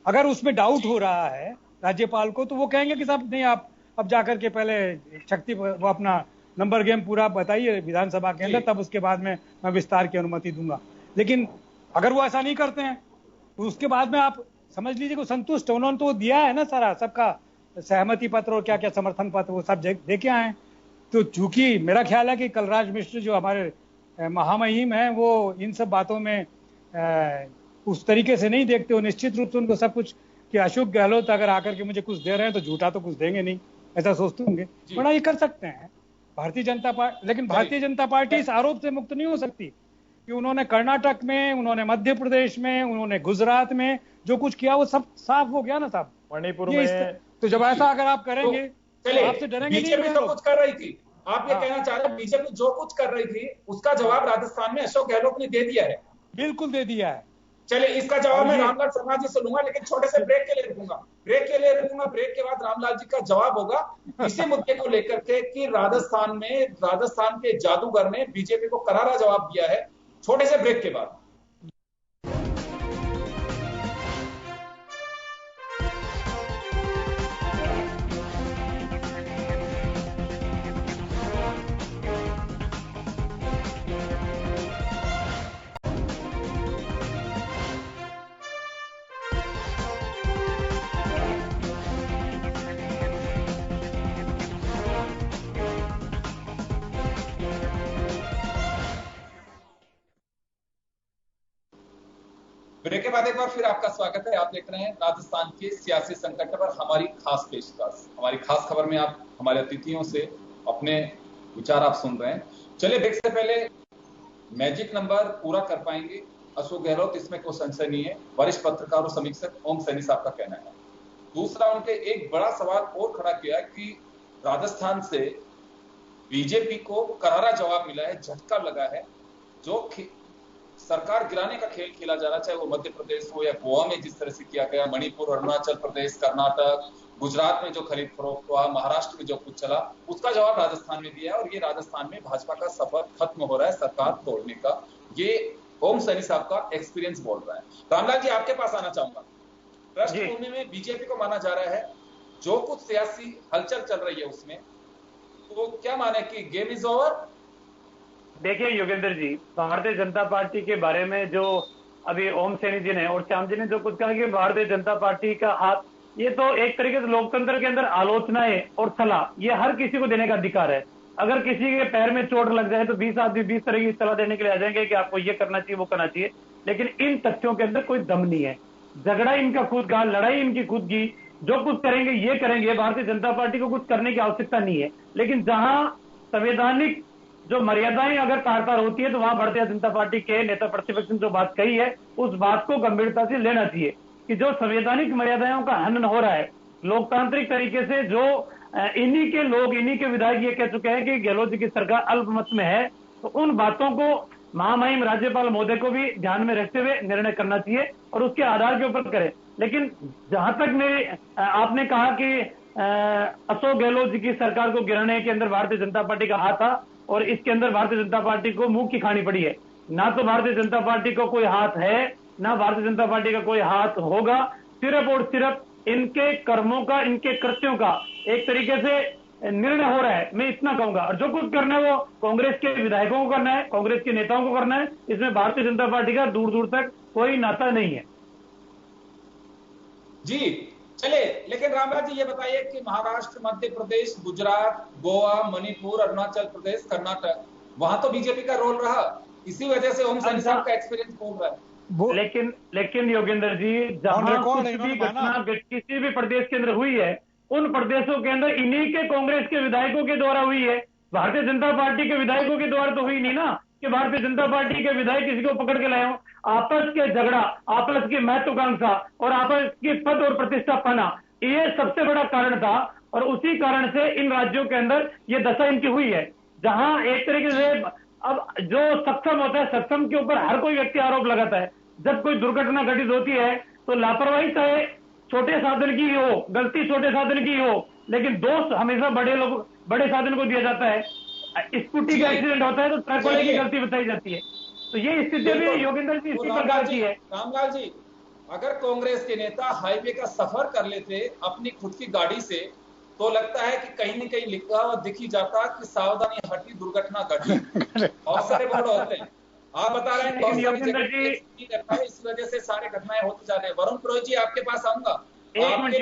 अगर उसमें डाउट हो रहा है राज्यपाल को, तो वो कहेंगे कि साहब नहीं, आप अब जाकर के पहले शक्ति वो अपना नंबर गेम पूरा बताइए विधानसभा के अंदर, तब उसके बाद में मैं विस्तार की अनुमति दूंगा। लेकिन अगर वो ऐसा नहीं करते हैं तो उसके बाद में आप समझ लीजिए कि संतुष्ट, उन्होंने तो दिया है ना सारा, सबका सहमति पत्र और क्या क्या समर्थन पत्र वो सब दे के आए। तो चूंकि मेरा ख्याल है कि कलराज मिश्र जो हमारे महामहिम है, वो इन सब बातों में उस तरीके से नहीं देखते हो। निश्चित रूप से उनको सब कुछ कि अशोक गहलोत अगर आकर के मुझे कुछ दे रहे हैं तो झूठा तो कुछ देंगे नहीं, ऐसा सोचते होंगे। बड़ा ये कर सकते हैं भारतीय जनता पार्टी। लेकिन भारतीय जनता पार्टी इस आरोप से मुक्त नहीं हो सकती कि उन्होंने कर्नाटक में, उन्होंने मध्य प्रदेश में, उन्होंने गुजरात में जो कुछ किया वो सब साफ हो गया ना साहब। मणिपुर में तो जब ऐसा अगर आप करेंगे तो आपसे डरेंगे नहीं। बीजेपी जो कुछ कर रही थी, आप ये कहना चाह रहे हैं बीजेपी जो कुछ कर रही थी उसका जवाब राजस्थान में अशोक गहलोत ने दे दिया है? बिल्कुल दे दिया है। चलिए इसका जवाब मैं रामलाल शर्मा जी से लूंगा, लेकिन छोटे से ब्रेक के लिए रुकूंगा। ब्रेक के बाद रामलाल जी का जवाब होगा इसी मुद्दे को लेकर के कि राजस्थान के जादूगर ने बीजेपी को करारा जवाब दिया है। छोटे से ब्रेक के बाद ब्रेक के बाद एक बार फिर आपका स्वागत है। आप देख रहे हैं राजस्थान के सियासी संकट पर हमारी खास पेशकश। हमारी खास खबर में आप हमारे अतिथियों से अपने विचार आप सुन रहे हैं। चलिए ब्रेक से पहले मैजिक नंबर पूरा कर पाएंगे अशोक गहलोत, इसमें कोई संशय नहीं है। वरिष्ठ पत्रकार और समीक्षक ओम सैनी साहब का कहना है। दूसरा, उनके एक बड़ा सवाल और खड़ा किया कि राजस्थान से बीजेपी को करारा जवाब मिला है, झटका लगा है। जो सरकार गिराने का खेल खेला जा रहा, चाहे वो मध्य प्रदेश हो या गोवा में जिस तरह से किया गया, मणिपुर, अरुणाचल प्रदेश, कर्नाटक, गुजरात में जो खरीद फरोख्त हुआ, महाराष्ट्र में जो कुछ चला, उसका जवाब राजस्थान में दिया है। और ये राजस्थान में भाजपा का सफर खत्म हो रहा है सरकार तोड़ने का। ये ओम सैनी साहब का एक्सपीरियंस बोल रहा है। रामलाल जी आपके पास आना चाहूंगा। पृष्ठभूमि में बीजेपी को माना जा रहा है जो कुछ सियासी हलचल चल रही है उसमें, तो क्या माने कि गेम इज ओवर? देखिए योगेंद्र जी, भारतीय जनता पार्टी के बारे में जो अभी ओम सैनी जी ने और श्याम जी ने जो कुछ कहा कि भारतीय जनता पार्टी का हाथ ये तो एक तरीके से लोकतंत्र के अंदर आलोचनाएं और सलाह ये हर किसी को देने का अधिकार है। अगर किसी के पैर में चोट लग जाए तो 20 आदमी 20 तरह की सलाह देने के लिए आ जाएंगे कि आपको ये करना चाहिए, वो करना चाहिए, लेकिन इन तथ्यों के अंदर कोई दम नहीं है। झगड़ा इनका खुद का, लड़ाई इनकी खुद की, जो कुछ करेंगे ये करेंगे, भारतीय जनता पार्टी को कुछ करने की आवश्यकता नहीं है। लेकिन जहां संवैधानिक जो मर्यादाएं अगर तार तार होती है तो वहां भारतीय जनता पार्टी के नेता प्रतिपक्ष ने जो बात कही है उस बात को गंभीरता से लेना चाहिए कि जो संवैधानिक मर्यादाओं का हनन हो रहा है लोकतांत्रिक तरीके से, जो इन्हीं के लोग, इन्हीं के विधायक ये कह चुके हैं कि गहलोत जी की सरकार अल्पमत में है, तो उन बातों को महामहिम राज्यपाल महोदय को भी ध्यान में रखते हुए निर्णय करना चाहिए और उसके आधार के ऊपर करें। लेकिन जहां तक मेरी आपने कहा कि अशोक गहलोत जी की सरकार को गिराने के अंदर भारतीय जनता पार्टी का हाथ था और इसके अंदर भारतीय जनता पार्टी को मुंह की खानी पड़ी है, ना तो भारतीय जनता पार्टी को कोई हाथ है, ना भारतीय जनता पार्टी का कोई हाथ होगा। सिर्फ और सिर्फ इनके कर्मों का, इनके कृत्यों का एक तरीके से निर्णय हो रहा है, मैं इतना कहूंगा। और जो कुछ करना है वो कांग्रेस के विधायकों को करना है, कांग्रेस के नेताओं को करना है, इसमें भारतीय जनता पार्टी का दूर दूर तक कोई नाता नहीं है। जी चले, लेकिन रामराज जी ये बताइए कि महाराष्ट्र, मध्य प्रदेश, गुजरात, गोवा, मणिपुर, अरुणाचल प्रदेश, कर्नाटक, वहां तो बीजेपी का रोल रहा, इसी वजह से ओम सैनी साहब का एक्सपीरियंस बोल रहा है। लेकिन योगेंद्र जी, जहां कुछ भी घटना किसी भी प्रदेश के अंदर हुई है उन प्रदेशों के अंदर इन्हीं के कांग्रेस के विधायकों के द्वारा हुई है, भारतीय जनता पार्टी के विधायकों के द्वारा तो हुई नहीं ना कि भारतीय जनता पार्टी के विधायक किसी को पकड़ के लाए हो। आपस के झगड़ा, आपस की महत्वाकांक्षा और आपस की पद और प्रतिष्ठा पाना, ये सबसे बड़ा कारण था और उसी कारण से इन राज्यों के अंदर ये दशा इनकी हुई है। जहां एक तरीके से अब जो सक्षम होता है, सक्षम के ऊपर हर कोई व्यक्ति आरोप लगाता है। जब कोई दुर्घटना घटित होती है तो लापरवाही चाहे छोटे साधन की हो, गलती छोटे साधन की हो, लेकिन दोष हमेशा बड़े साधन को दिया जाता है। स्कूटी का एक्सीडेंट होता है तो ट्रक वाले की गलती बताई जाती है। तो ये स्थिति भी योगेंद्र जी इसी प्रकार की है। रामलाल जी, अगर कांग्रेस के नेता हाईवे का सफर कर लेते अपनी खुद की गाड़ी से तो लगता है कि कहीं न कहीं लिखा हुआ दिख ही जाता कि सावधानी हटी, दुर्घटना घटी। बहुत सारे बोर्ड होते हैं, आप बता रहे हैं इस वजह से सारे घटनाएं होती जा रही है। वरुण पुरोहित जी आपके पास आऊंगा। एक मिनट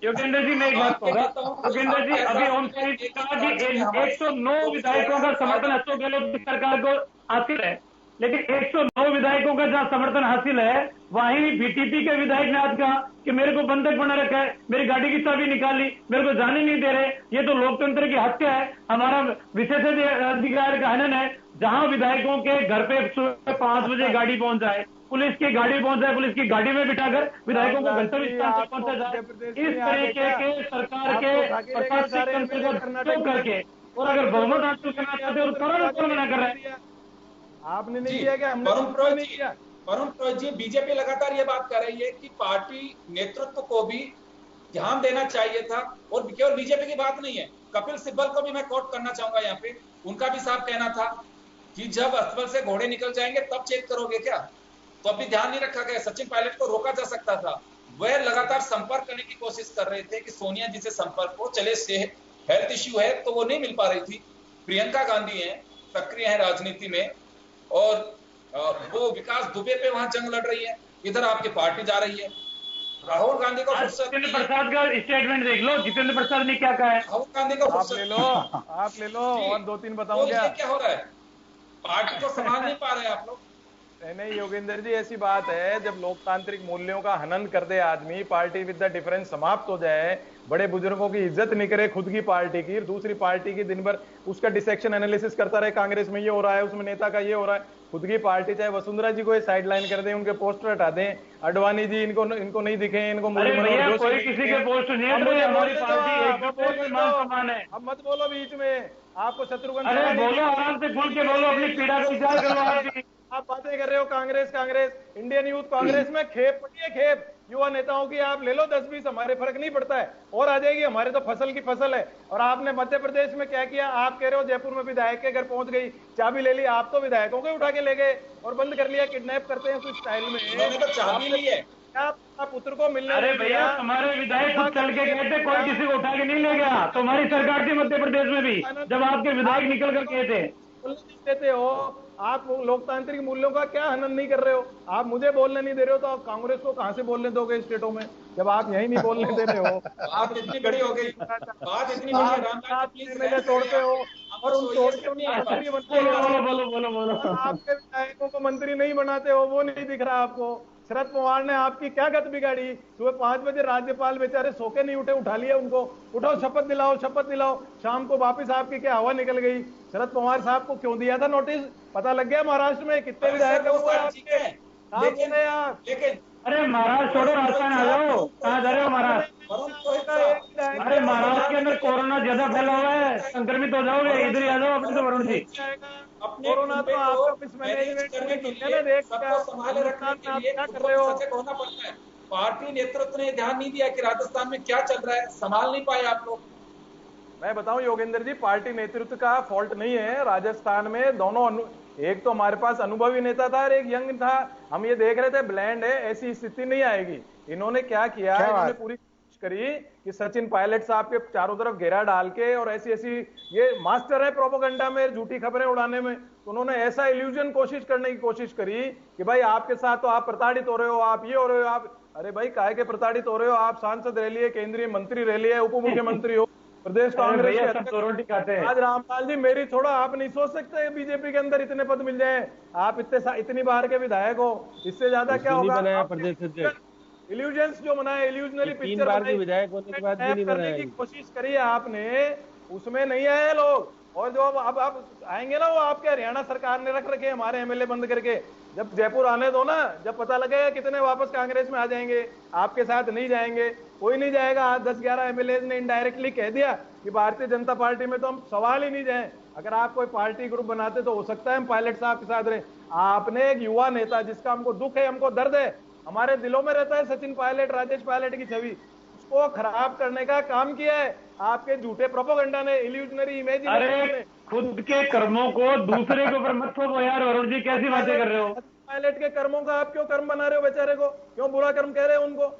योगेंद्र जी मैं एक बात कहूँगा। योगेंद्र जी, अभी ओम सैनी जी कहा कि 109 विधायकों का समर्थन अशोक गहलोत की सरकार को हासिल है, लेकिन 109 विधायकों का जहां समर्थन हासिल है वहीं बीटीपी के विधायक ने आज कहा कि मेरे को बंधक बना रखा है, मेरी गाड़ी की चाबी निकाली, मेरे को जाने नहीं दे रहे। ये तो लोकतंत्र की हत्या है, हमारा विशेषाधिकार का हनन है। जहां विधायकों के घर पे सुबह 5 बजे गाड़ी पहुंच जाए, पुलिस की गाड़ी पहुंच जाए, पुलिस की गाड़ी में बिठाकर विधायकों को गंतव्य स्थान तक पहुंचा जाए, इस तरीके के सरकार के प्रशासनिक तंत्र को करके, और अगर बहुमत हासिल करना चाहते हो तो करोड़ मना कर रहे हैं। आपने नहीं किया क्या? वरुण पुरोहित जी, बीजेपी लगातार ये बात कर रही है कि पार्टी नेतृत्व को भी ध्यान देना चाहिए था, और केवल बीजेपी की बात नहीं है, कपिल सिब्बल को भी मैं कोट करना चाहूंगा यहाँ पे। उनका भी साफ कहना था कि जब अस्तबल से घोड़े निकल जाएंगे तब चेक करोगे क्या, तो अभी ध्यान नहीं रखा गया। सचिन पायलट को रोका जा सकता था, वह लगातार संपर्क करने की कोशिश कर रहे थे कि सोनिया जी से संपर्क हो, चले से हेल्थ इश्यू है तो वो नहीं मिल पा रही थी। प्रियंका गांधी है, सक्रिय है राजनीति में, और वो विकास दुबे पे वहां जंग लड़ रही है, इधर आपकी पार्टी जा रही है। राहुल गांधी को जितेंद्र प्रसाद का स्टेटमेंट देख लो, जितेंद्र प्रसाद ने क्या कहा है। राहुल गांधी को आप ले लो और 2-3 बताऊं क्या हो रहा है, पार्टी को संभाल नहीं पा रहे आप लोग। नहीं योगेंद्र जी, ऐसी बात है जब लोकतांत्रिक मूल्यों का हनन कर दे आदमी, पार्टी विद द डिफरेंस समाप्त हो जाए, बड़े बुजुर्गों की इज्जत नहीं करे खुद की पार्टी की, दूसरी पार्टी की दिन भर उसका डिसेक्शन एनालिसिस करता रहे, कांग्रेस में ये हो रहा है, उसमें नेता का ये हो रहा है, खुद की पार्टी चाहे वसुंधरा जी को साइड लाइन कर दें, उनके पोस्टर हटा दें, अडवाणी जी इनको नहीं दिखे, इनको कोई किसी के पोस्ट नहीं है, हमारी पार्टी है। अब मत बोलो बीच में, आपको शत्रुघ्न बोलो, आराम से खुल के बोलो, अपनी पीड़ा का विचार करो। आप बातें कर रहे हो कांग्रेस, इंडियन यूथ कांग्रेस में खेप पड़ी है, खेप युवा नेताओं की। आप ले लो 10-20, हमारे फर्क नहीं पड़ता है, और आ जाएगी, हमारे तो फसल की फसल है। और आपने मध्य प्रदेश में क्या किया, आप कह रहे हो जयपुर में विधायक के घर पहुंच गई, चाबी ले ली, आप तो विधायकों को उठा के ले गए और बंद कर लिया, किडनैप करते हैं उस स्टाइल में। तो चाबी ली है आप पुत्र को मिलने। अरे भैया, तुम्हारे विधायक खुद चल के गए थे, कोई किसी को उठा के नहीं ले गया। तुम्हारी सरकार थी मध्य प्रदेश में भी, जब आपके विधायक निकल कर गए थे। बोलने नहीं देते हो, आप लोकतांत्रिक मूल्यों का क्या हनन नहीं कर रहे हो? आप मुझे बोलने नहीं दे रहे हो तो आप कांग्रेस को कहां से बोलने दोगे स्टेटों में, जब आप यही नहीं बोलने दे रहे हो? बात इतनी बड़ी हो गई, बात इतनी बड़ी है, रामलाल जी प्लीज एमएलए तोड़ते हो और उन तोड़ के उनको मंत्री बनते हो। बोलो। आपके विधायकों को मंत्री नहीं बनाते हो, वो नहीं दिख रहा आपको। शरद पवार ने आपकी क्या गत बिगाड़ी? सुबह 5 बजे राज्यपाल बेचारे सो के नहीं उठे, उठा लिया उनको, उठाओ शपथ दिलाओ, शपथ दिलाओ। शाम को वापिस आपकी क्या हवा निकल गई? शरद पवार साहब को क्यों दिया था नोटिस? पता लग गया महाराष्ट्र में कितने विधायक लेकिन अरे महाराष्ट्र छोड़ो, राजस्थान आ जाओ। कहाँ जा रहे हो महाराष्ट्र? अरे महाराष्ट्र के अंदर कोरोना ज्यादा फैला हुआ है, संक्रमित हो जाओगे। इधर ही आ जाओ अपने से वरुण जी। कोरोना तो आपको मिसमैनेजमेंट करने के लिए देख सबको संभाले रखने के लिए क्या कर रहे हो? सजग होना पड़ता है। पार्टी नेतृत्व ने ध्यान नहीं दिया कि राजस्थान में क्या चल रहा है, संभाल नहीं पाए आप लोग। मैं बताऊं योगेंद्र जी, पार्टी नेतृत्व का फॉल्ट नहीं है। राजस्थान में दोनों एक तो हमारे पास अनुभवी नेता था और एक यंग था। हम ये देख रहे थे ब्लैंड है, ऐसी स्थिति नहीं आएगी। इन्होंने क्या किया, इन्होंने पूरी कोशिश करी कि सचिन पायलट साहब के चारों तरफ घेरा डाल के, और ऐसी ऐसी, ये मास्टर है प्रोपेगेंडा में, झूठी खबरें उड़ाने में, तो उन्होंने ऐसा इल्यूजन कोशिश करने की कोशिश करी कि भाई आपके साथ तो आप प्रताड़ित हो रहे हो, आप ये हो रहे हो, आप, अरे भाई काहे के प्रताड़ित हो रहे हो? आप सांसद रह लिए, केंद्रीय मंत्री रह लिए, उप मुख्यमंत्री हो, प्रदेश कांग्रेस के अध्यक्ष। आज रामलाल जी मेरी छोड़ो, आप नहीं सोच सकते बीजेपी के अंदर इतने पद मिल जाए। आप इतनी बार के विधायक हो, इससे ज्यादा क्या होगा? प्रदेश अध्यक्ष इल्यूजन्स जो बनाए, इल्यूजनरी 3 बार के विधायक होने के बाद भी नहीं करने की कोशिश करी आपने, उसमें नहीं आए लोग। और जो अब आप आएंगे ना, वो आपके हरियाणा सरकार ने रख रखे हमारे एमएलए बंद करके। जब जयपुर आने दो ना, जब पता लगेगा कितने वापस कांग्रेस में आ जाएंगे, आपके साथ नहीं जाएंगे, कोई नहीं जाएगा। आज 10-11 एमएलए ने इनडायरेक्टली कह दिया कि भारतीय जनता पार्टी में तो हम सवाल ही नहीं जाए। अगर आप कोई पार्टी ग्रुप बनाते तो हो सकता है हम पायलट साहब के साथ रहे। आपने एक युवा नेता जिसका हमको दुख है, हमको दर्द है, हमारे दिलों में रहता है सचिन पायलट, राजेश पायलट की छवि, उसको खराब करने का काम किया है आपके झूठे प्रोपेगेंडा ने, इल्यूजनरी इमेजिनेशन ने। खुद के कर्मों को दूसरे के ऊपर मत थोपो यार वरुण जी, कैसी बातें कर रहे हो? पायलट के कर्मों का आप क्यों कर्म बना रहे हो? बेचारे को क्यों बुरा कर्म कह रहे हो उनको?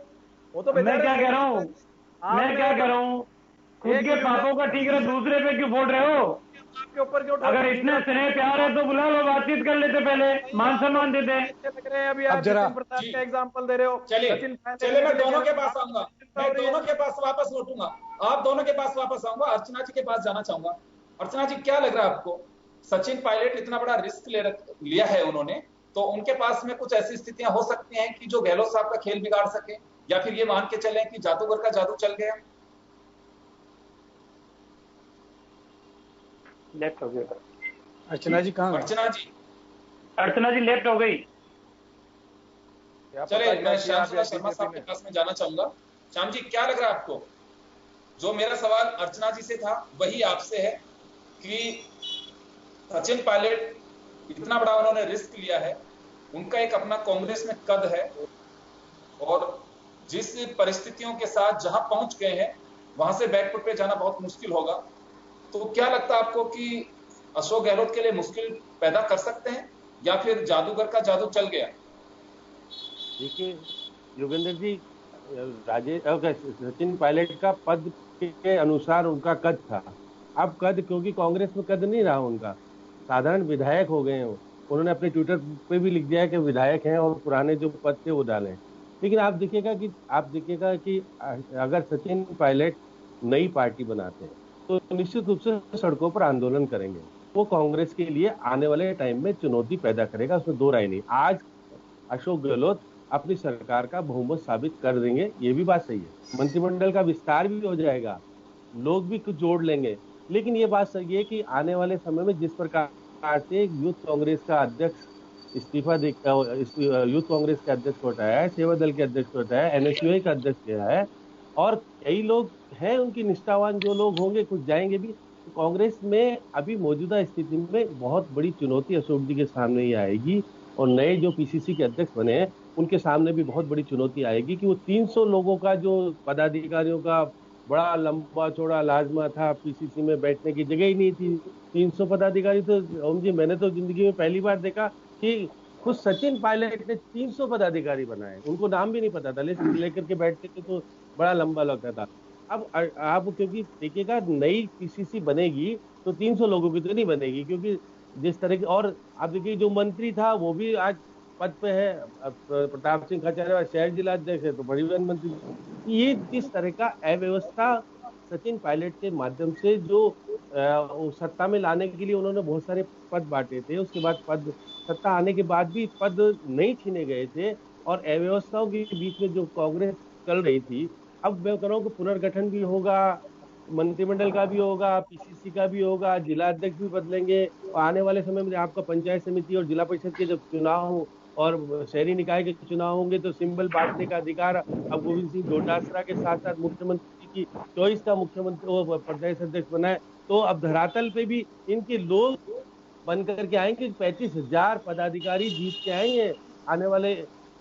वो तो मैं क्या कह रहा हूँ, मैं क्या कह रहा हूँ, खुद के पापों का ठीक है, दूसरे पे क्यों बोल रहे हो? आपके ऊपर क्यों? अगर इतने स्नेह प्यार है तो बुला लो, बातचीत कर लेते, पहले मान सम्मान देते। लग रहे हैं अभी आप सचिन प्रताप का एग्जाम्पल दे रहे हो। चलिए मैं दोनों के पास आऊंगा, मैं दोनों के पास वापस लौटूंगा, आप दोनों के पास वापस आऊंगा। अर्चना जी के पास जाना चाहूंगा। अर्चना जी, क्या लग रहा है आपको, सचिन पायलट इतना बड़ा रिस्क लिया है उन्होंने, तो उनके पास में कुछ ऐसी स्थितियां हो सकती हैं कि जो गहलोत साहब का खेल बिगाड़ सके, या फिर ये मान के चलें कि जादूगर का जादू चल गया? लेफ्ट हो गया। अर्चना जी कहाँ? अर्चना जी लेफ्ट हो गई। चले मैं श्याम शर्मा साहब के पास में जाना चाहूंगा। श्याम जी, क्या लग रहा है आपको? जो मेरा सवाल अर्चना जी से था वही आपसे है कि सचिन पायलट इतना बड़ा उन्होंने रिस्क लिया है, उनका एक अपना कांग्रेस में कद है, और जिस परिस्थितियों के साथ जहां पहुंच गए हैं वहां से बैकफुट पे जाना बहुत मुश्किल होगा। तो क्या लगता है आपको कि अशोक गहलोत के लिए मुश्किल पैदा कर सकते हैं, या फिर जादूगर का जादू चल गया? देखिए योगेंद्र जी, सचिन पायलट का पद के अनुसार उनका कद था। अब कद, क्योंकि कांग्रेस में कद नहीं रहा उनका, साधारण विधायक हो गए हैं। उन्होंने अपने ट्विटर पे भी लिख दिया कि विधायक हैं और पुराने जो पद थे वो डालें। लेकिन आप देखिएगा कि अगर सचिन पायलट नई पार्टी बनाते हैं तो निश्चित रूप से सड़कों पर आंदोलन करेंगे। वो कांग्रेस के लिए आने वाले टाइम में चुनौती पैदा करेगा, उसमें दो राय नहीं। आज अशोक गहलोत अपनी सरकार का बहुमत साबित कर देंगे, ये भी बात सही है। मंत्रिमंडल का विस्तार भी हो जाएगा, लोग भी कुछ जोड़ लेंगे। लेकिन ये बात सही है कि आने वाले समय में जिस प्रकार से यूथ कांग्रेस का अध्यक्ष इस्तीफा दे, यूथ कांग्रेस के अध्यक्ष को हटाया है, सेवा दल के अध्यक्ष को हटाया है, एनएसयूआई का अध्यक्ष किया है, और कई लोग हैं उनकी निष्ठावान जो लोग होंगे, कुछ जाएंगे भी। तो कांग्रेस में अभी मौजूदा स्थिति में बहुत बड़ी चुनौती अशोक जी के सामने ही आएगी, और नए जो पीसीसी के अध्यक्ष बने हैं उनके सामने भी बहुत बड़ी चुनौती आएगी कि वो 300 लोगों का जो पदाधिकारियों का बड़ा लंबा चौड़ा लाजमा था, पीसीसी में बैठने की जगह ही नहीं थी। 300 पदाधिकारी तो ओम जी, मैंने तो जिंदगी में पहली बार देखा कि खुद सचिन पायलट ने 300 पदाधिकारी बनाए, उनको नाम भी नहीं पता था, लेकर के बैठते थे तो बड़ा लंबा लगता था। अब क्योंकि देखिएगा नई पीसीसी बनेगी तो 300 लोगों की तो नहीं बनेगी, क्योंकि जिस तरह की, और आप देखिए जो मंत्री था वो भी आज पद पे है, प्रताप सिंह खचारिया शहर जिला अध्यक्ष है, तो परिवहन मंत्री। ये जिस तरह का अव्यवस्था सचिन पायलट के माध्यम से जो सत्ता में लाने के लिए उन्होंने बहुत सारे पद बांटे थे, उसके बाद पद सत्ता आने के बाद भी पद नहीं छीने गए थे, और अव्यवस्थाओं के बीच में जो कांग्रेस चल रही थी, अब मैं कह रहा हूँ कि पुनर्गठन भी होगा, मंत्रिमंडल का भी होगा, पीसीसी का भी होगा, जिला अध्यक्ष भी बदलेंगे, और आने वाले समय में आपका पंचायत समिति और जिला परिषद के जब चुनाव और शहरी निकाय के चुनाव होंगे तो सिंबल बांटने का अधिकार अब गोविंद सिंह डोटासरा के साथ साथ मुख्यमंत्री की चॉइस का मुख्यमंत्री प्रदेश अध्यक्ष बनाए, तो अब धरातल पे भी इनके लोग बन करके आएंगे। 35,000 पदाधिकारी जीत के आएंगे आने वाले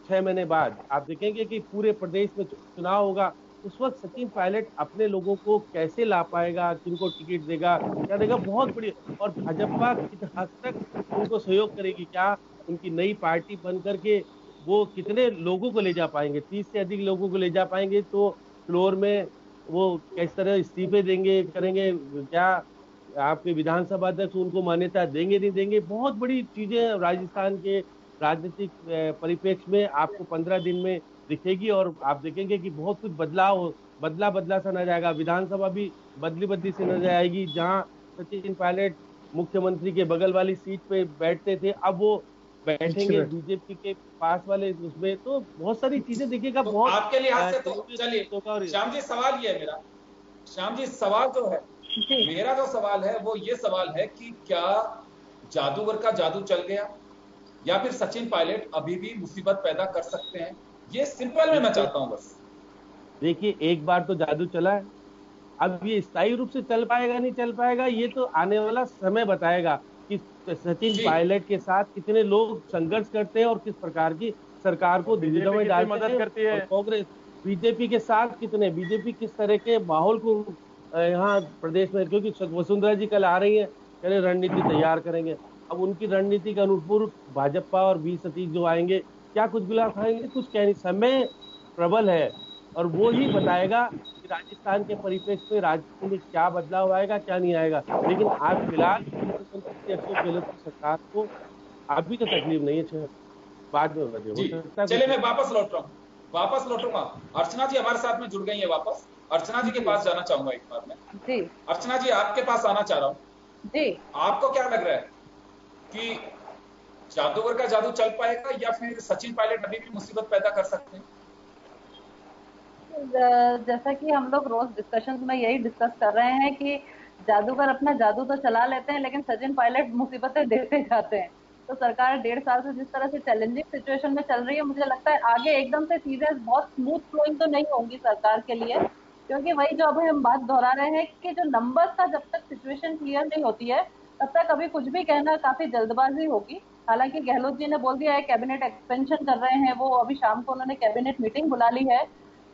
6 महीने बाद। आप देखेंगे कि पूरे प्रदेश में चुनाव होगा, उस वक्त सचिन पायलट अपने लोगों को कैसे ला पाएगा, किनको टिकट देगा, क्या देगा, बहुत बड़ी। और भाजपा किस हद तक उनको सहयोग करेगी, क्या उनकी नई पार्टी बन करके वो कितने लोगों को ले जा पाएंगे, 30 से अधिक लोगों को ले जा पाएंगे, तो फ्लोर में वो किस तरह इस्तीफे देंगे, करेंगे, क्या आपके विधानसभा अध्यक्ष उनको मान्यता देंगे नहीं देंगे, बहुत बड़ी चीजें राजस्थान के राजनीतिक परिप्रेक्ष्य में आपको 15 दिन में दिखेगी, और आप देखेंगे कि बहुत कुछ बदला सा नजर आएगा। विधानसभा भी बदली से नजर आएगी, जहां सचिन पायलट मुख्यमंत्री के बगल वाली सीट पे बैठते थे, अब वो बैठेंगे बीजेपी के पास वाले उसमें, तो बहुत सारी चीजें देखिएगा। तो बहुत आपके लिहाज से तो चलिए श्याम जी, सवाल ये है मेरा, श्याम जी सवाल जो है मेरा जो सवाल है वो ये सवाल है कि क्या जादूगर का जादू चल गया, या फिर सचिन पायलट अभी भी मुसीबत पैदा कर सकते हैं? ये सिंपल में मैं चाहता हूं बस। देखिए, एक बार तो जादू चला है, अब ये स्थायी रूप से चल पाएगा नहीं चल पाएगा ये तो आने वाला समय बताएगा कि सचिन पायलट के साथ कितने लोग संघर्ष करते हैं और किस प्रकार की सरकार को दिग्विजय में डालते मदद करती है। कांग्रेस बीजेपी के साथ कितने, बीजेपी किस तरह के माहौल को यहाँ प्रदेश में, क्योंकि वसुंधरा जी कल आ रही है, कह रहे रणनीति तैयार करेंगे, अब उनकी रणनीति के अनुरूप भाजपा और बी सतीश जो आएंगे क्या कुछ गुला खाएंगे, कुछ कह नहीं, समय प्रबल है और वो ही बताएगा कि राजस्थान के परिप्रेक्ष्य में राजनीति में क्या बदलाव आएगा क्या नहीं आएगा। लेकिन आज फिलहाल मुख्यमंत्री अशोक गहलोत की सरकार को अभी तो तकलीफ नहीं है, बाद में बदले। चलिए मैं वापस लौटूंगा। अर्चना जी हमारे साथ में जुड़ गई है वापस। अर्चना जी के पास जाना चाहूंगा एक बार में। जी अर्चना जी आपके पास आना चाह रहा हूँ। जी आपको क्या लग रहा है कि जादूगर का जादू चल पाएगा या फिर सचिन पायलट अभी भी मुसीबत पैदा कर सकते हैं? जैसा कि हम लोग रोज डिस्कशन में यही डिस्कस कर रहे हैं कि जादूगर अपना जादू तो चला लेते हैं लेकिन सचिन पायलट मुसीबतें देते जाते हैं। तो सरकार 1.5 साल से जिस तरह से चैलेंजिंग सिचुएशन में चल रही है, मुझे लगता है आगे एकदम से चीजें बहुत स्मूथ फ्लोइंग तो नहीं होंगी सरकार के लिए, क्योंकि वही जो अभी हम बात दोहरा रहे हैं कि जो नंबर्स का जब तक सिचुएशन क्लियर नहीं होती है तब तक अभी कुछ भी कहना काफी जल्दबाजी होगी। हालांकि गहलोत जी ने बोल दिया है कैबिनेट एक्सपेंशन कर रहे हैं, वो अभी शाम को उन्होंने कैबिनेट मीटिंग बुला ली है,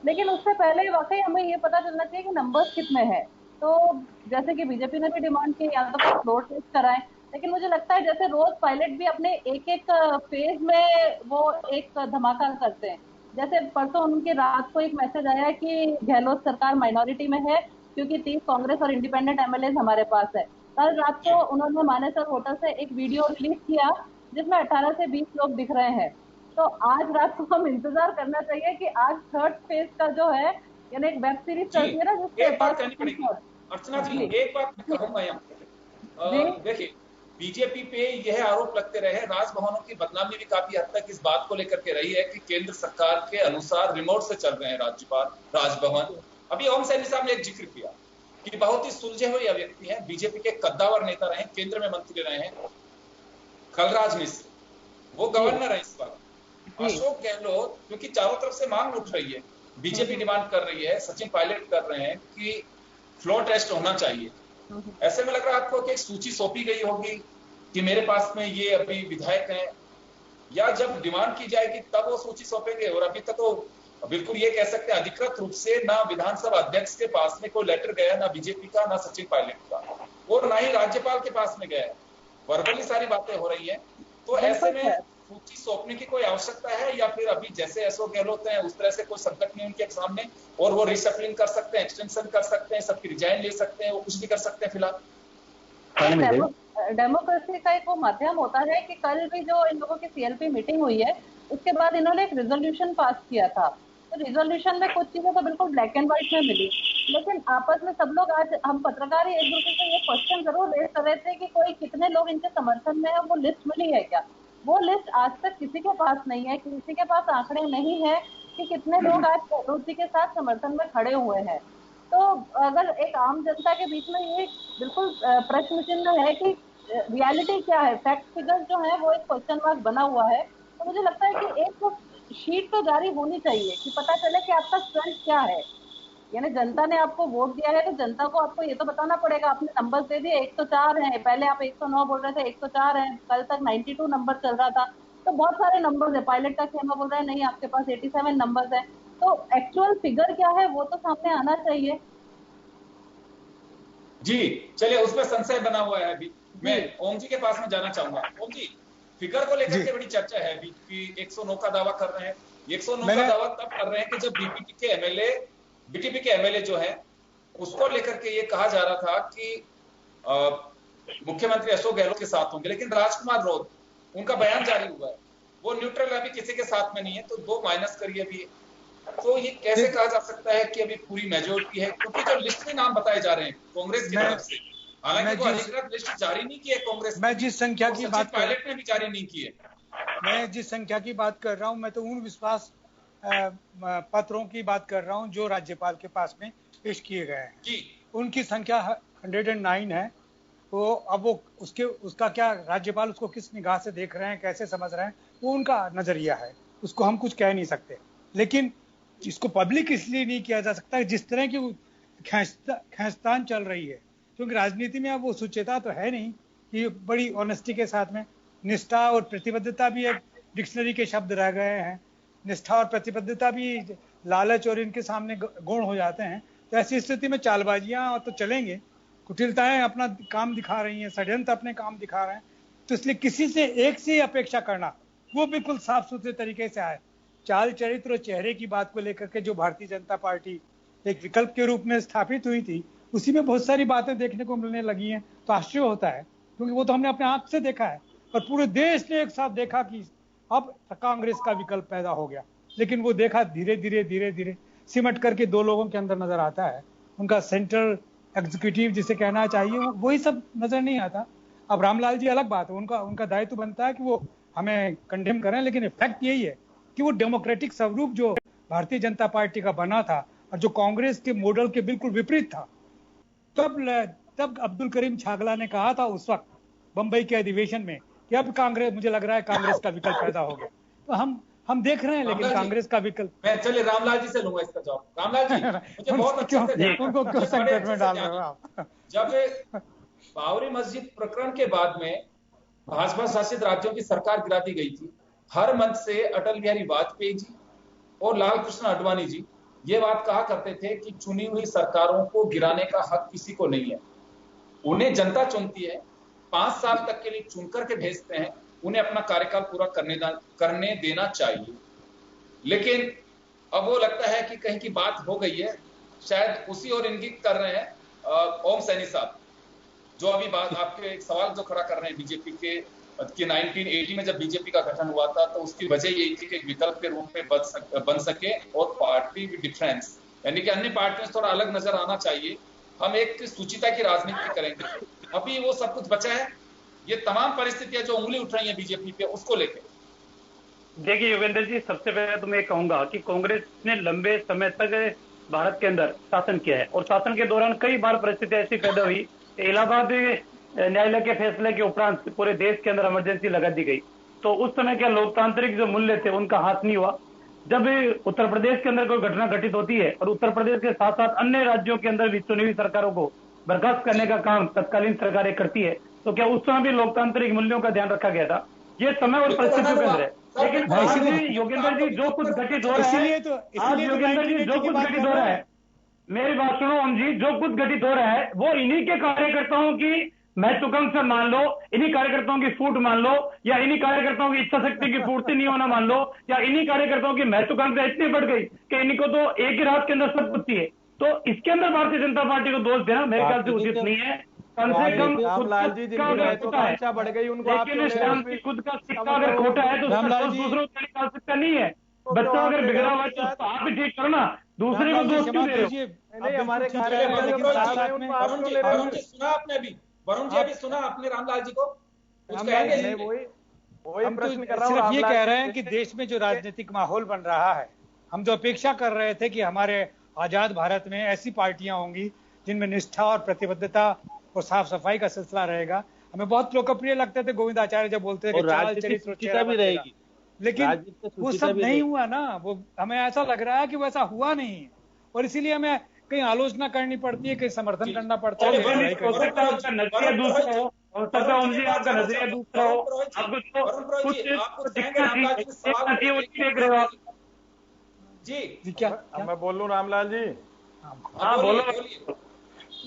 लेकिन उससे पहले वाकई हमें ये पता चलना चाहिए कि नंबर्स कितने हैं। तो जैसे कि बीजेपी ने भी डिमांड की या तो फ्लोर टेस्ट कराएं, लेकिन मुझे लगता है जैसे रोज पायलट भी अपने एक एक फेज में वो एक धमाका करते हैं। जैसे परसों उनके रात को एक मैसेज आया कि गहलोत सरकार माइनॉरिटी में है क्योंकि 30 कांग्रेस और इंडिपेंडेंट एमएलए हमारे पास है। कल रात को उन्होंने मानेसर होटल से एक वीडियो रिलीज किया जिसमें 18 से 20 लोग दिख रहे हैं। तो आज रात को हम इंतजार करना चाहिए कि आज थर्ड फेज का जो है, यानी एक वेब सीरीज चलती है ना जिसके बात कहनी पड़ेगी। अर्चना जी एक बात मैं कहूंगा यहाँ, देखिए बीजेपी पे यह आरोप लगते रहे, राजभवनों की बदनामी भी काफी हद तक इस बात को लेकर के रही है कि केंद्र सरकार के अनुसार रिमोट से चल रहे हैं राज्यपाल राजभवन। अभी ओम सैनी साहब ने एक जिक्र किया कि बहुत ही सुलझे हुए व्यक्ति हैं, बीजेपी के कद्दावर नेता रहे, केंद्र में मंत्री रहे हैं, खलराज मिश्र, वो गवर्नर है इस बार। अशोक गहलोत, क्योंकि चारों तरफ से मांग उठ रही है, बीजेपी डिमांड कर रही है, सचिन पायलट कर रहे हैं कि फ्लोर टेस्ट होना चाहिए। ऐसे में लग रहा है आपको कि एक सूची सौंपी गई होगी कि मेरे पास में ये अभी विधायक हैं, या जब डिमांड की जाएगी तब वो सूची सौंपेंगे? और अभी तक तो बिल्कुल ये कह सकते हैं अधिकृत रूप से ना विधानसभा अध्यक्ष के पास में कोई लेटर गया, ना बीजेपी का, ना सचिन पायलट का, और ना ही राज्यपाल के पास में गया है। वर्बली सारी बातें हो रही है। तो ऐसे में सूची सौंपने की कोई आवश्यकता है या फिर अभी जैसे अशोक गहलोत हैं उस तरह से कोई संकट नहीं उनके सामने और वो रिशफलिंग कर सकते हैं, एक्सटेंशन कर सकते हैं, सबकी रिजाइन ले सकते हैं, वो कुछ भी कर सकते हैं फिलहाल? डेमोक्रेसी का एक वो माध्यम होता है कि कल भी जो इन लोगों की सीएलपी मीटिंग हुई है उसके बाद इन्होंने एक रिजोल्यूशन पास किया था। तो रिजोल्यूशन में कुछ चीजें तो बिल्कुल ब्लैक एंड व्हाइट में मिली, लेकिन आपस में सब लोग, आज हम पत्रकार ही एक दूसरे से ये क्वेश्चन जरूर रेज कर रहे थे कि कोई कितने लोग इनके समर्थन में है, वो लिस्ट मिली है क्या? वो लिस्ट आज तक किसी के पास नहीं है, किसी के पास आंकड़े नहीं है कि कितने लोग आज गहलोत जी के साथ समर्थन में खड़े हुए हैं। तो अगर एक आम जनता के बीच में ये बिल्कुल प्रश्न चिन्ह है कि रियलिटी क्या है, फैक्ट फिगर जो है वो एक क्वेश्चन मार्क बना हुआ है। तो मुझे लगता है कि एक तो शीट तो जारी होनी चाहिए कि पता चले कि आपका स्ट्रेंथ क्या है। यानी जनता ने आपको वोट दिया है तो जनता को आपको ये तो बताना पड़ेगा। आपने नंबर्स दे दिए, 104 हैं, पहले आप 109 बोल रहे थे, 104 हैं, कल तक 92 नंबर चल रहा था, तो बहुत सारे नंबर्स है। पायलट का खेमा बोल रहा है नहीं आपके पास 87 नंबर्स है, तो एक्चुअल फिगर क्या है वो तो सामने आना चाहिए। जी चलिए, उसमें संशय बना हुआ है अभी। मैं ओम जी के पास में जाना चाहूंगा। ओम जी, फिगर को लेकर के बड़ी चर्चा है अभी कि 109 का दावा कर रहे हैं। 109 का दावा तब कर रहे हैं कि जब बीटीपी के एमएलए जो है उसको लेकर के ये कहा जा रहा था कि मुख्यमंत्री अशोक गहलोत के साथ होंगे, लेकिन राजकुमार रौद उनका बयान जारी हुआ है, वो न्यूट्रल अभी किसी के साथ में नहीं है, तो 2 माइनस करिए अभी। तो ये कैसे कहा जा सकता है कि अभी पूरी मेजोरिटी है, क्योंकि जो लिस्ट में नाम बताए जा रहे हैं कांग्रेस की तरफ से, हालांकि वो अधिकृत लिस्ट जारी नहीं की है कांग्रेस। मैं जिस संख्या की बात पायलट ने भी जारी नहीं की है। मैं जिस संख्या की बात कर रहा हूं, मैं तो उन विश्वास पत्रों की बात कर रहा हूं जो राज्यपाल के पास में पेश किए गए हैं जी। उनकी संख्या 109 है। तो अब वो उसका क्या, राज्यपाल उसको किस निगाह से देख रहे हैं, कैसे समझ रहे हैं, वो उनका नजरिया है, उसको हम कुछ कह नहीं सकते। लेकिन इसको पब्लिक इसलिए नहीं किया जा सकता जिस तरह की खींचतान चल रही है, क्योंकि राजनीति में अब वो सुचेता तो है नहीं कि बड़ी ऑनेस्टी के साथ में निष्ठा और प्रतिबद्धता भी एक डिक्शनरी के शब्द रह गए हैं। निष्ठा और प्रतिबद्धता भी लालच और इनके सामने गौण हो जाते हैं। तो ऐसी स्थिति में चालबाजियां तो चलेंगे, कुटिलताएं अपना काम दिखा रही हैं, षड्यंत्र अपने काम दिखा रहे हैं। तो इसलिए किसी से एक से अपेक्षा करना वो बिल्कुल साफ सुथरे तरीके से आए। चाल चरित्र और चेहरे की बात को लेकर के जो भारतीय जनता पार्टी एक विकल्प के रूप में स्थापित हुई थी, उसी में बहुत सारी बातें देखने को मिलने लगी हैं। तो आश्चर्य होता है, क्योंकि वो तो हमने अपने आंख से देखा है और पूरे देश ने एक साथ देखा कि अब कांग्रेस का विकल्प पैदा हो गया। लेकिन वो देखा धीरे धीरे सिमट करके 2 लोगों के अंदर नजर आता है। उनका सेंट्रल एग्जीक्यूटिव जिसे कहना चाहिए वही सब नजर नहीं आता। अब रामलाल जी अलग बात है, उनका दायित्व बनता है कि वो हमें कंडेम करें, लेकिन फैक्ट यही है कि वो डेमोक्रेटिक स्वरूप जो भारतीय जनता पार्टी का बना था और जो कांग्रेस के मॉडल के बिल्कुल विपरीत था, तब अब्दुल करीम छागला ने कहा था उस वक्त बंबई के अधिवेशन में कि अब कांग्रेस, मुझे लग रहा है कांग्रेस का विकल्प पैदा हो गया। तो हम देख रहे हैं, लेकिन कांग्रेस का विकल्प। मैं चलिए रामलाल जी से लूंगा इसका जवाब। रामलाल जी, मुझे बहुत अच्छा उनको क्यों संकट में डाल रहे हो आप? जब बाबरी मस्जिद प्रकरण के बाद में भाजपा शासित राज्यों की सरकार गिरा दी गई थी, हर मंच से अटल बिहारी वाजपेयी जी और लाल कृष्ण आडवाणी जी ये बात कहा करते थे कि चुनी हुई सरकारों को गिराने का हक किसी को नहीं है, उन्हें जनता चुनती है, 5 साल तक के लिए चुन करके भेजते हैं, उन्हें अपना कार्यकाल पूरा करने देना चाहिए। लेकिन अब वो लगता है कि कहीं की बात हो गई है, शायद उसी और इंगित कर रहे हैं ओम सैनी साहब, जो अभी बात आपके एक सवाल जो खड़ा कर रहे हैं बीजेपी के कि 1980 में जब बीजेपी का गठन हुआ था तो उसकी वजह यही थी कि एक विकल्प के रूप में बन सके और पार्टी विद डिफरेंस, यानी कि अन्य पार्टियों से थोड़ा अलग नजर आना चाहिए, हम एक सुचिता की राजनीति करेंगे। अभी वो सब कुछ बचा है, ये तमाम परिस्थितियां जो उंगली उठ रही है बीजेपी पे, उसको लेकर। देखिए योगेंद्र जी, सबसे पहले तो मैं कहूंगा कि कांग्रेस ने लंबे समय तक भारत के अंदर शासन किया है और शासन के दौरान कई बार परिस्थितियां ऐसी पैदा हुई, इलाहाबाद न्यायालय के फैसले के उपरांत पूरे देश के अंदर इमरजेंसी लगा दी गई। तो उस समय क्या लोकतांत्रिक जो मूल्य थे उनका हाथ नहीं हुआ। जब उत्तर प्रदेश के अंदर कोई घटना घटित होती है और उत्तर प्रदेश के साथ साथ अन्य राज्यों के अंदर भी चुनी हुई सरकारों को बर्खास्त करने का काम तत्कालीन सरकारें करती है, तो क्या उस समय भी लोकतांत्रिक मूल्यों का ध्यान रखा गया था? ये समय और परिस्थितियों के अंदर है। लेकिन आज योगेंद्र जी जो कुछ घटित हो रहा है, आज योगेंद्र जी जो कुछ घटित हो रहा है, मेरी बात सुनो ओम जी, जो कुछ घटित हो रहा है वो इन्हीं के कार्यकर्ताओं की महत्वाकांक्षा मान लो, इन्हीं कार्यकर्ताओं की फूट मान लो, या इन्हीं कार्यकर्ताओं की इच्छा शक्ति की पूर्ति नहीं होना मान लो, या इन्हीं कार्यकर्ताओं की महत्वाकांक्षा इतनी बढ़ गई कि इनको तो एक ही रात के अंदर सब कुछ है। तो इसके अंदर भारतीय जनता पार्टी को दोष देना मेरे ख्याल से उचित नहीं है। कम से कम रामलाल जी जिनकी महत्वाकांक्षा बढ़ गई उनको आप लेकिन श्याम जी खुद का सिक्का अगर खोटा है तो उसका दूसरों को निकाल सकता नहीं है। बच्चा अगर बिगड़ा हुआ है तो उसको आप ही ठीक करो ना, दूसरे को दोष क्यों दे रहे हो? नहीं हमारे वरुण जी सुना आपने अभी, वरुण जी अभी सुना आपने रामलाल जी को कुछ कहेंगे? हम तो सिर्फ ये कह रहे हैं कि देश में जो राजनीतिक माहौल बन रहा है, हम जो अपेक्षा कर रहे थे कि हमारे आजाद भारत में ऐसी पार्टियां होंगी जिनमें निष्ठा और प्रतिबद्धता और साफ सफाई का सिलसिला रहेगा। हमें बहुत लोकप्रिय लगते थे गोविंद आचार्य जब बोलते थे कि चाल चरित्र भी रहेगी, लेकिन वो सब नहीं हुआ ना। वो हमें ऐसा लग रहा है कि वो ऐसा हुआ नहीं है और इसीलिए हमें कहीं आलोचना करनी पड़ती है, कहीं समर्थन करना पड़ता है। नजरिया दूसरा हो, आपका नजरिया दूसरा हो, आपको कुछ देख रहे हो आप जी क्या मैं बोल लूं रामलाल जी? हाँ बोलो।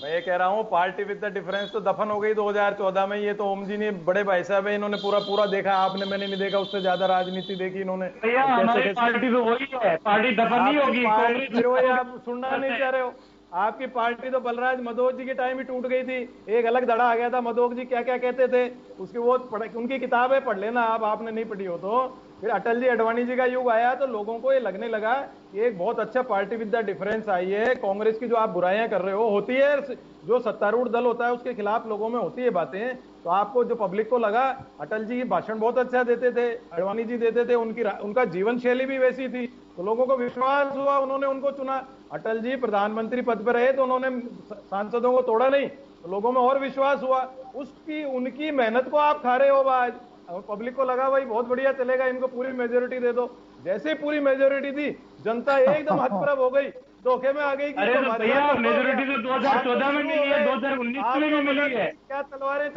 मैं ये कह रहा हूँ पार्टी विद द डिफरेंस तो दफन हो गई 2014 में। ये तो ओम जी ने बड़े भाई साहब है, इन्होंने पूरा देखा, आपने मैंने नहीं देखा, उससे ज्यादा राजनीति देखी इन्होंने। भैया हमारी पार्टी तो वही है, पार्टी दफन नहीं होगी। फिर वही आप सुनना नहीं चाह रहे हो। आपकी पार्टी तो बलराज मधोक जी के टाइम ही टूट गई थी, एक अलग धड़ा आ गया था। मधोक जी क्या क्या कहते थे उसकी वो उनकी किताबें पढ़ लेना आप, आपने नहीं पढ़ी हो तो। फिर अटल जी अडवाणी जी का युग आया तो लोगों को ये लगने लगा ये एक बहुत अच्छा party with the difference I है। कांग्रेस की जो आप बुराइयां कर रहे हो होती है, जो सत्तारूढ़ दल होता है उसके खिलाफ लोगों में होती है बातें। तो आपको जो पब्लिक को लगा अटल जी भाषण बहुत अच्छा देते थे, अडवाणी जी देते थे, उनका जीवन शैली भी वैसी थी, तो लोगों को विश्वास हुआ, उन्होंने उनको चुना। अटल जी प्रधानमंत्री पद पर रहे तो उन्होंने सांसदों को तोड़ा नहीं, तो लोगों में और विश्वास हुआ। उनकी मेहनत को आप खा रहे हो आज। और पब्लिक को लगा भाई बहुत बढ़िया चलेगा, इनको पूरी मेजोरिटी दे दो। जैसे ही पूरी मेजोरिटी थी जनता एकदम हतप्रभ हो गई, धोखे में आ गई। अरे तो भैया मेजोरिटी तो 2014 में मिली है, 2019 में भी मिली है। क्या तलवारें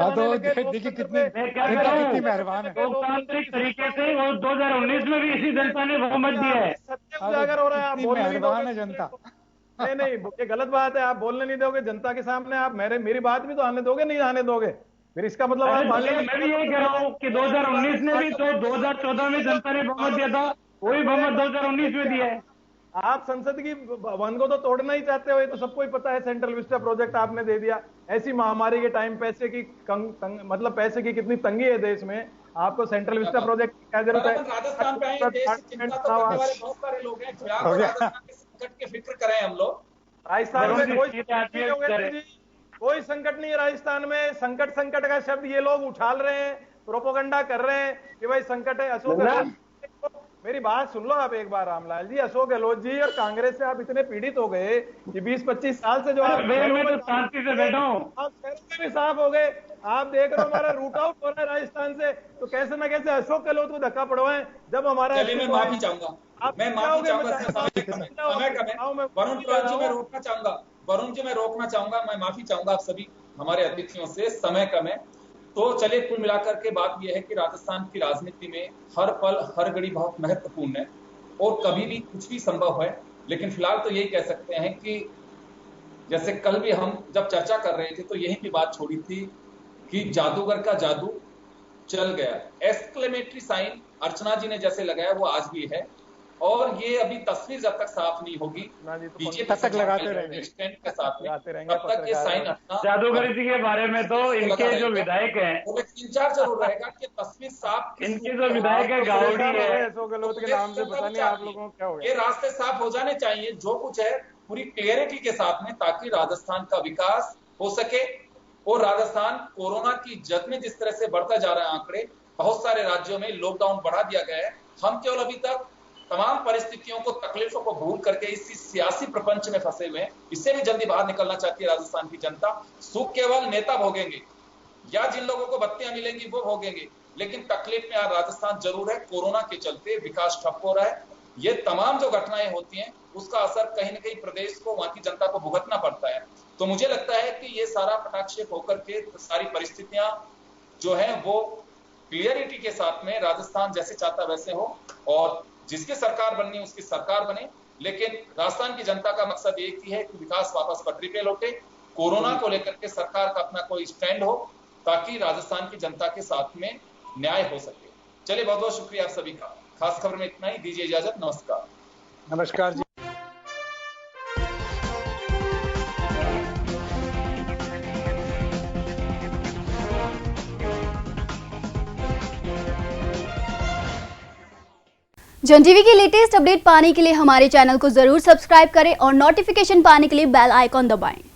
देखिए कितनी मेहरबान है। लोकतांत्रिक तरीके से वो 2019 में भी इसी जनता ने बहुमत दिया है। सत्य उजागर हो रहा है, आप बोलने नहीं दोगे जनता। नहीं ये गलत बात है, आप बोलने नहीं दोगे जनता के सामने। आप मेरी बात भी तो आने दोगे, नहीं आने दोगे? फिर इसका मतलब आप मैं भी यही कह रहा हूँ कि 2019 में भी तो 2014 में जनता ने बहुमत दिया था, वही बहुमत 2019 में दिया है। आप संसद की वन को तो तोड़ना ही चाहते हो, ये तो सबको ही पता है। सेंट्रल विस्टा प्रोजेक्ट आपने दे दिया। ऐसी महामारी के टाइम पैसे की मतलब पैसे की कितनी तंगी है देश में, आपको सेंट्रल विस्टा प्रोजेक्ट की क्या जरूरत है? राजस्थान पे आए, देश की चिंता तो करने वाले बहुत सारे लोग हैं। राजस्थान के संकट की फिक्र करें हम लोग। राजस्थान में कोई संकट नहीं है। राजस्थान में संकट का शब्द ये लोग उछाल रहे हैं, प्रोपोगंडा कर रहे हैं कि भाई संकट है। अशोक गहलोत, मेरी बात सुन लो आप एक बार रामलाल जी। अशोक गहलोत जी और कांग्रेस से आप इतने पीड़ित हो गए कि 20-25 साल से जो आप तो शांति से बैठा हूं, आप शहरों में भी साफ हो गए। आप देख रहे हो हमारा रूट आउट हो रहा है राजस्थान से, तो कैसे ना कैसे अशोक गहलोत को धक्का पड़वाएं। जब हमारा मैं माफी चाहूंगा, मैं माफी चाहूंगा। वरुण जी मैं रोकना चाहूंगा, मैं माफी चाहूंगा आप सभी हमारे अतिथियों से, समय कम है। तो चलिए कुल मिलाकर के बात यह है कि राजस्थान की राजनीति में हर पल हर घड़ी बहुत महत्वपूर्ण है और कभी भी कुछ भी संभव है। लेकिन फिलहाल तो यही कह सकते हैं कि जैसे कल भी हम जब चर्चा कर रहे थे तो यही भी बात छोड़ी थी कि जादूगर का जादू चल गया। एक्सक्लेमेटरी साइन अर्चना जी ने जैसे लगाया वो आज भी है, और ये अभी तस्वीर जब तक साफ नहीं होगी बीजेपी तक लगाते रहेंगे के साथ में, तब तक ये साइन हटना। जादूगर जी के बारे में तो इनके जो विधायक हैं इंचार्ज जरूर रहेगा कि तस्वीर साफ। इनके जो विधायक है गावड़ी है, अशोक गहलोत के नाम से पता नहीं आप लोगों को क्या हो गया। ये रास्ते साफ हो जाने चाहिए, जो कुछ है पूरी क्लियरिटी के साथ में, ताकि राजस्थान का विकास हो सके। और राजस्थान कोरोना की जद में जिस तरह से बढ़ता जा रहा है आंकड़े, बहुत सारे राज्यों में लॉकडाउन बढ़ा दिया गया है। हम केवल अभी तक तमाम परिस्थितियों को, तकलीफों को भूल करके इसी सियासी प्रपंच में फंसे हुए हैं। इससे भी जल्दी बाहर निकलना चाहती है राजस्थान की जनता। सुख केवल नेता भोगेंगे या जिन लोगों को बत्तियां मिलेंगी वो भोगेंगे, लेकिन तकलीफ में राजस्थान जरूर है। कोरोना के चलते विकास ठप हो रहा है। ये तमाम जो घटनाएं होती हैं उसका असर कहीं ना कहीं प्रदेश को, वहां की जनता को भुगतना पड़ता है। तो मुझे लगता है कि ये सारा पटाक्षेप होकर के सारी परिस्थितियां जो है वो क्लियरिटी के साथ में राजस्थान जैसे चाहता वैसे हो, और जिसकी सरकार बननी है उसकी सरकार बने। लेकिन राजस्थान की जनता का मकसद एक ही है कि विकास वापस पटरी पे लौटे। कोरोना को लेकर के सरकार का अपना कोई स्टैंड हो, ताकि राजस्थान की जनता के साथ में न्याय हो सके। चलिए बहुत बहुत शुक्रिया आप सभी का। खास खबर में इतना ही, दीजिए इजाजत। नमस्कार। नमस्कार जी। जन टीवी की लेटेस्ट अपडेट पाने के लिए हमारे चैनल को जरूर सब्सक्राइब करें और नोटिफिकेशन पाने के लिए बेल आइकॉन दबाएं।